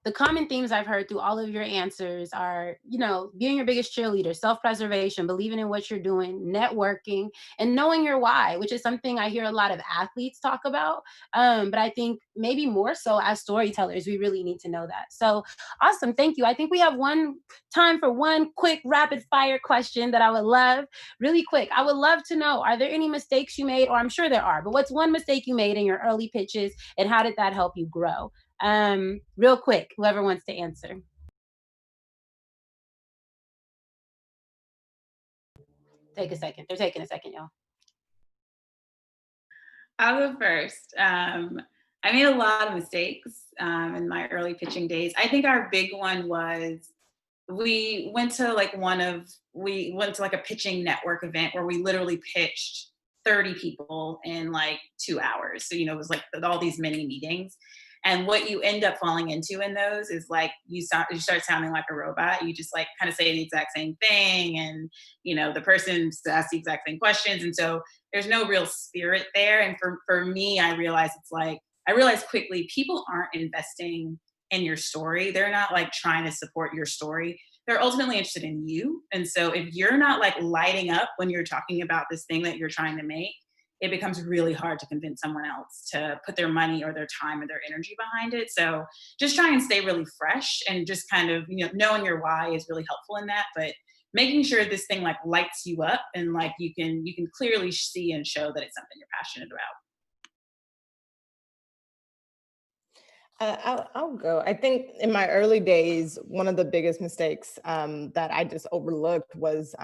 the common themes I've heard through all of your answers are, you know, being your biggest cheerleader, self-preservation, believing in what you're doing, networking, and knowing your why, which is something I hear a lot of athletes talk about. But I think maybe more so as storytellers, we really need to know that. So awesome, thank you. I think we have time for one quick rapid fire question that I would love, really quick. I would love to know, are there any mistakes you made, or I'm sure there are, but what's one mistake you made in your early pitches and how did that help you grow? Real quick, whoever wants to answer. Take a second. They're taking a second, y'all. I'll go first. I made a lot of mistakes in my early pitching days. I think our big one was we went to like a pitching network event where we literally pitched 30 people in like 2 hours. So, you know, it was like all these mini meetings. And what you end up falling into in those is like you start sounding like a robot. You just like kind of say the exact same thing, and you know the person asks the exact same questions, and so there's no real spirit there. And for me, I realized quickly people aren't investing in your story. They're not like trying to support your story. They're ultimately interested in you. And so if you're not like lighting up when you're talking about this thing that you're trying to make, it becomes really hard to convince someone else to put their money or their time or their energy behind it. So just try and stay really fresh, and just kind of, you know, knowing your why is really helpful in that, but making sure this thing like lights you up and like you can clearly see and show that it's something you're passionate about. I'll go. I think in my early days, one of the biggest mistakes that I just overlooked was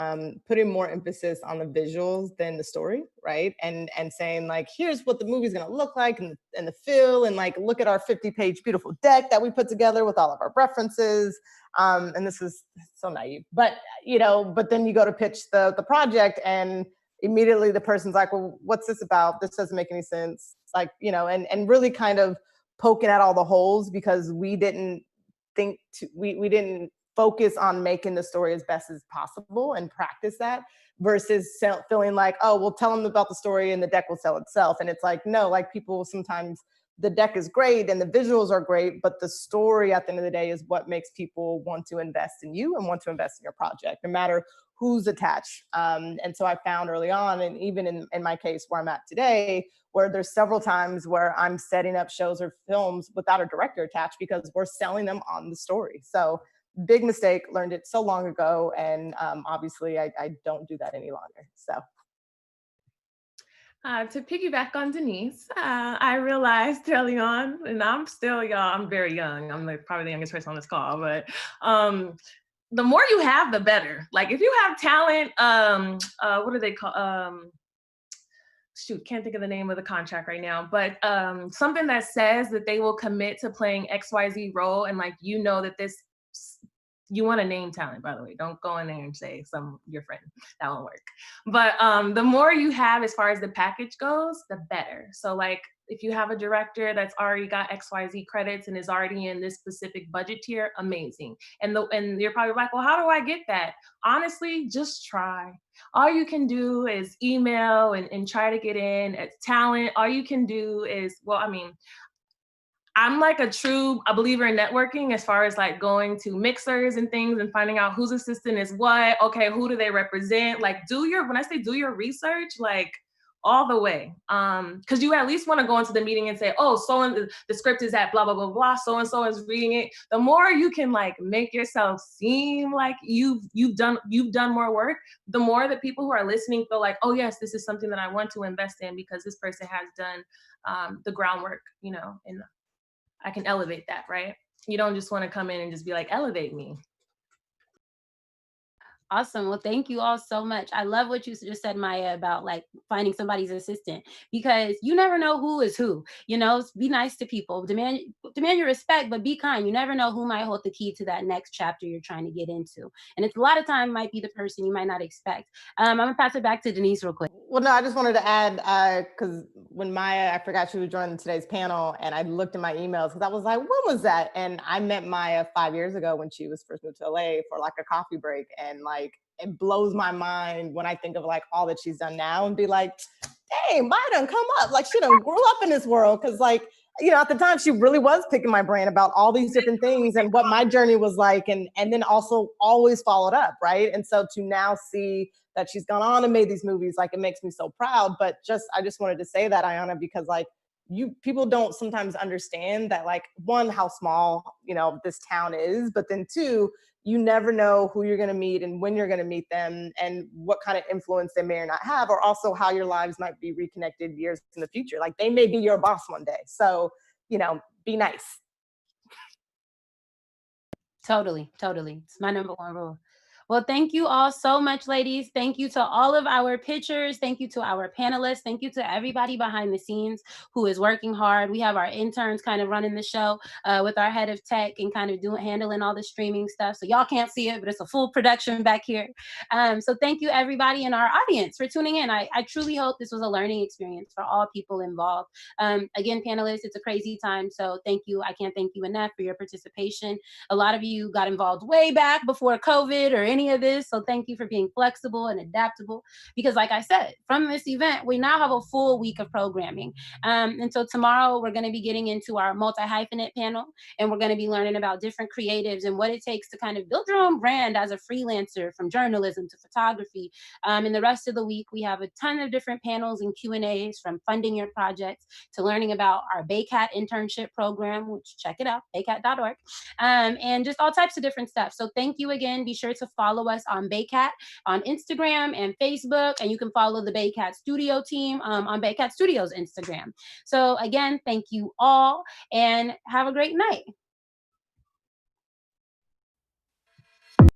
putting more emphasis on the visuals than the story, right? And saying like, here's what the movie's gonna look like and the feel, and like, look at our 50-page beautiful deck that we put together with all of our references. And this is so naive, but you know, but then you go to pitch the project and immediately the person's like, well, what's this about? This doesn't make any sense. It's like, you know, and really kind of poking at all the holes because we didn't focus on making the story as best as possible and practice that, versus feeling like, oh, we'll tell them about the story and the deck will sell itself. And it's like, no, like people sometimes, the deck is great and the visuals are great, but the story at the end of the day is what makes people want to invest in you and want to invest in your project, no matter who's attached. And so I found early on, and even in my case where I'm at today, where there's several times where I'm setting up shows or films without a director attached because we're selling them on the story. So big mistake, learned it so long ago. And obviously I don't do that any longer, so. To piggyback on Denise, I realized early on, and I'm still, y'all, I'm very young. I'm like probably the youngest person on this call, but the more you have, the better. Like if you have talent, what do they call, shoot, can't think of the name of the contract right now, but something that says that they will commit to playing XYZ role, and like, you know that this, you want to name talent, by the way, don't go in there and say your friend, that won't work. But the more you have as far as the package goes, the better. So like, if you have a director that's already got XYZ credits and is already in this specific budget tier, amazing. And you're probably like, well, how do I get that? Honestly, just try. All you can do is email and try to get in as talent. All you can do is, well, I mean, I'm like a believer in networking as far as like going to mixers and things and finding out whose assistant is what, okay, who do they represent? Like when I say do your research, like all the way. Cause you at least wanna go into the meeting and say, oh, the script is at blah, blah, blah, blah, so-and-so is reading it. The more you can like make yourself seem like you've done more work, the more that people who are listening feel like, oh yes, this is something that I want to invest in because this person has done the groundwork, you know, and I can elevate that, right? You don't just want to come in and just be like, elevate me. Awesome. Well, thank you all so much. I love what you just said, Maya, about like finding somebody's assistant, because you never know who is who. You know, be nice to people, demand your respect, but be kind. You never know who might hold the key to that next chapter you're trying to get into. And it's a lot of time might be the person you might not expect. I'm gonna pass it back to Denise real quick. Well, no, I just wanted to add, because when Maya, I forgot she was joining today's panel, and I looked at my emails because I was like, when was that? And I met Maya 5 years ago when she was first moved to LA for like a coffee break, and like, it blows my mind when I think of like all that she's done now and be like, dang, Maya done come up. Like she done grew up in this world, because like you know, at the time she really was picking my brain about all these different things and what my journey was like, and then also always followed up, right? And so to now see that she's gone on and made these movies, like, it makes me so proud. But I just wanted to say that, Ayanna, because like, people don't sometimes understand that, like, one, how small, you know, this town is, but then two, you never know who you're going to meet and when you're going to meet them and what kind of influence they may or not have, or also how your lives might be reconnected years in the future. Like, they may be your boss one day. So, you know, be nice. Totally. It's my number one rule. Well, thank you all so much, ladies. Thank you to all of our pitchers. Thank you to our panelists. Thank you to everybody behind the scenes who is working hard. We have our interns kind of running the show with our head of tech and kind of handling all the streaming stuff. So y'all can't see it, but it's a full production back here. So thank you, everybody in our audience, for tuning in. I truly hope this was a learning experience for all people involved. Again, panelists, it's a crazy time. So thank you. I can't thank you enough for your participation. A lot of you got involved way back before COVID or any of this. So thank you for being flexible and adaptable, because like I said, from this event, we now have a full week of programming. And so tomorrow we're going to be getting into our multi-hyphenate panel, and we're going to be learning about different creatives and what it takes to kind of build your own brand as a freelancer, from journalism to photography. And the rest of the week, we have a ton of different panels and Q&As, from funding your projects to learning about our BAYCAT internship program, which check it out, baycat.org. And just all types of different stuff. So thank you again. Be sure to follow us on BAYCAT on Instagram and Facebook, and you can follow the BAYCAT Studio team on BAYCAT Studios Instagram. So again, thank you all, and have a great night.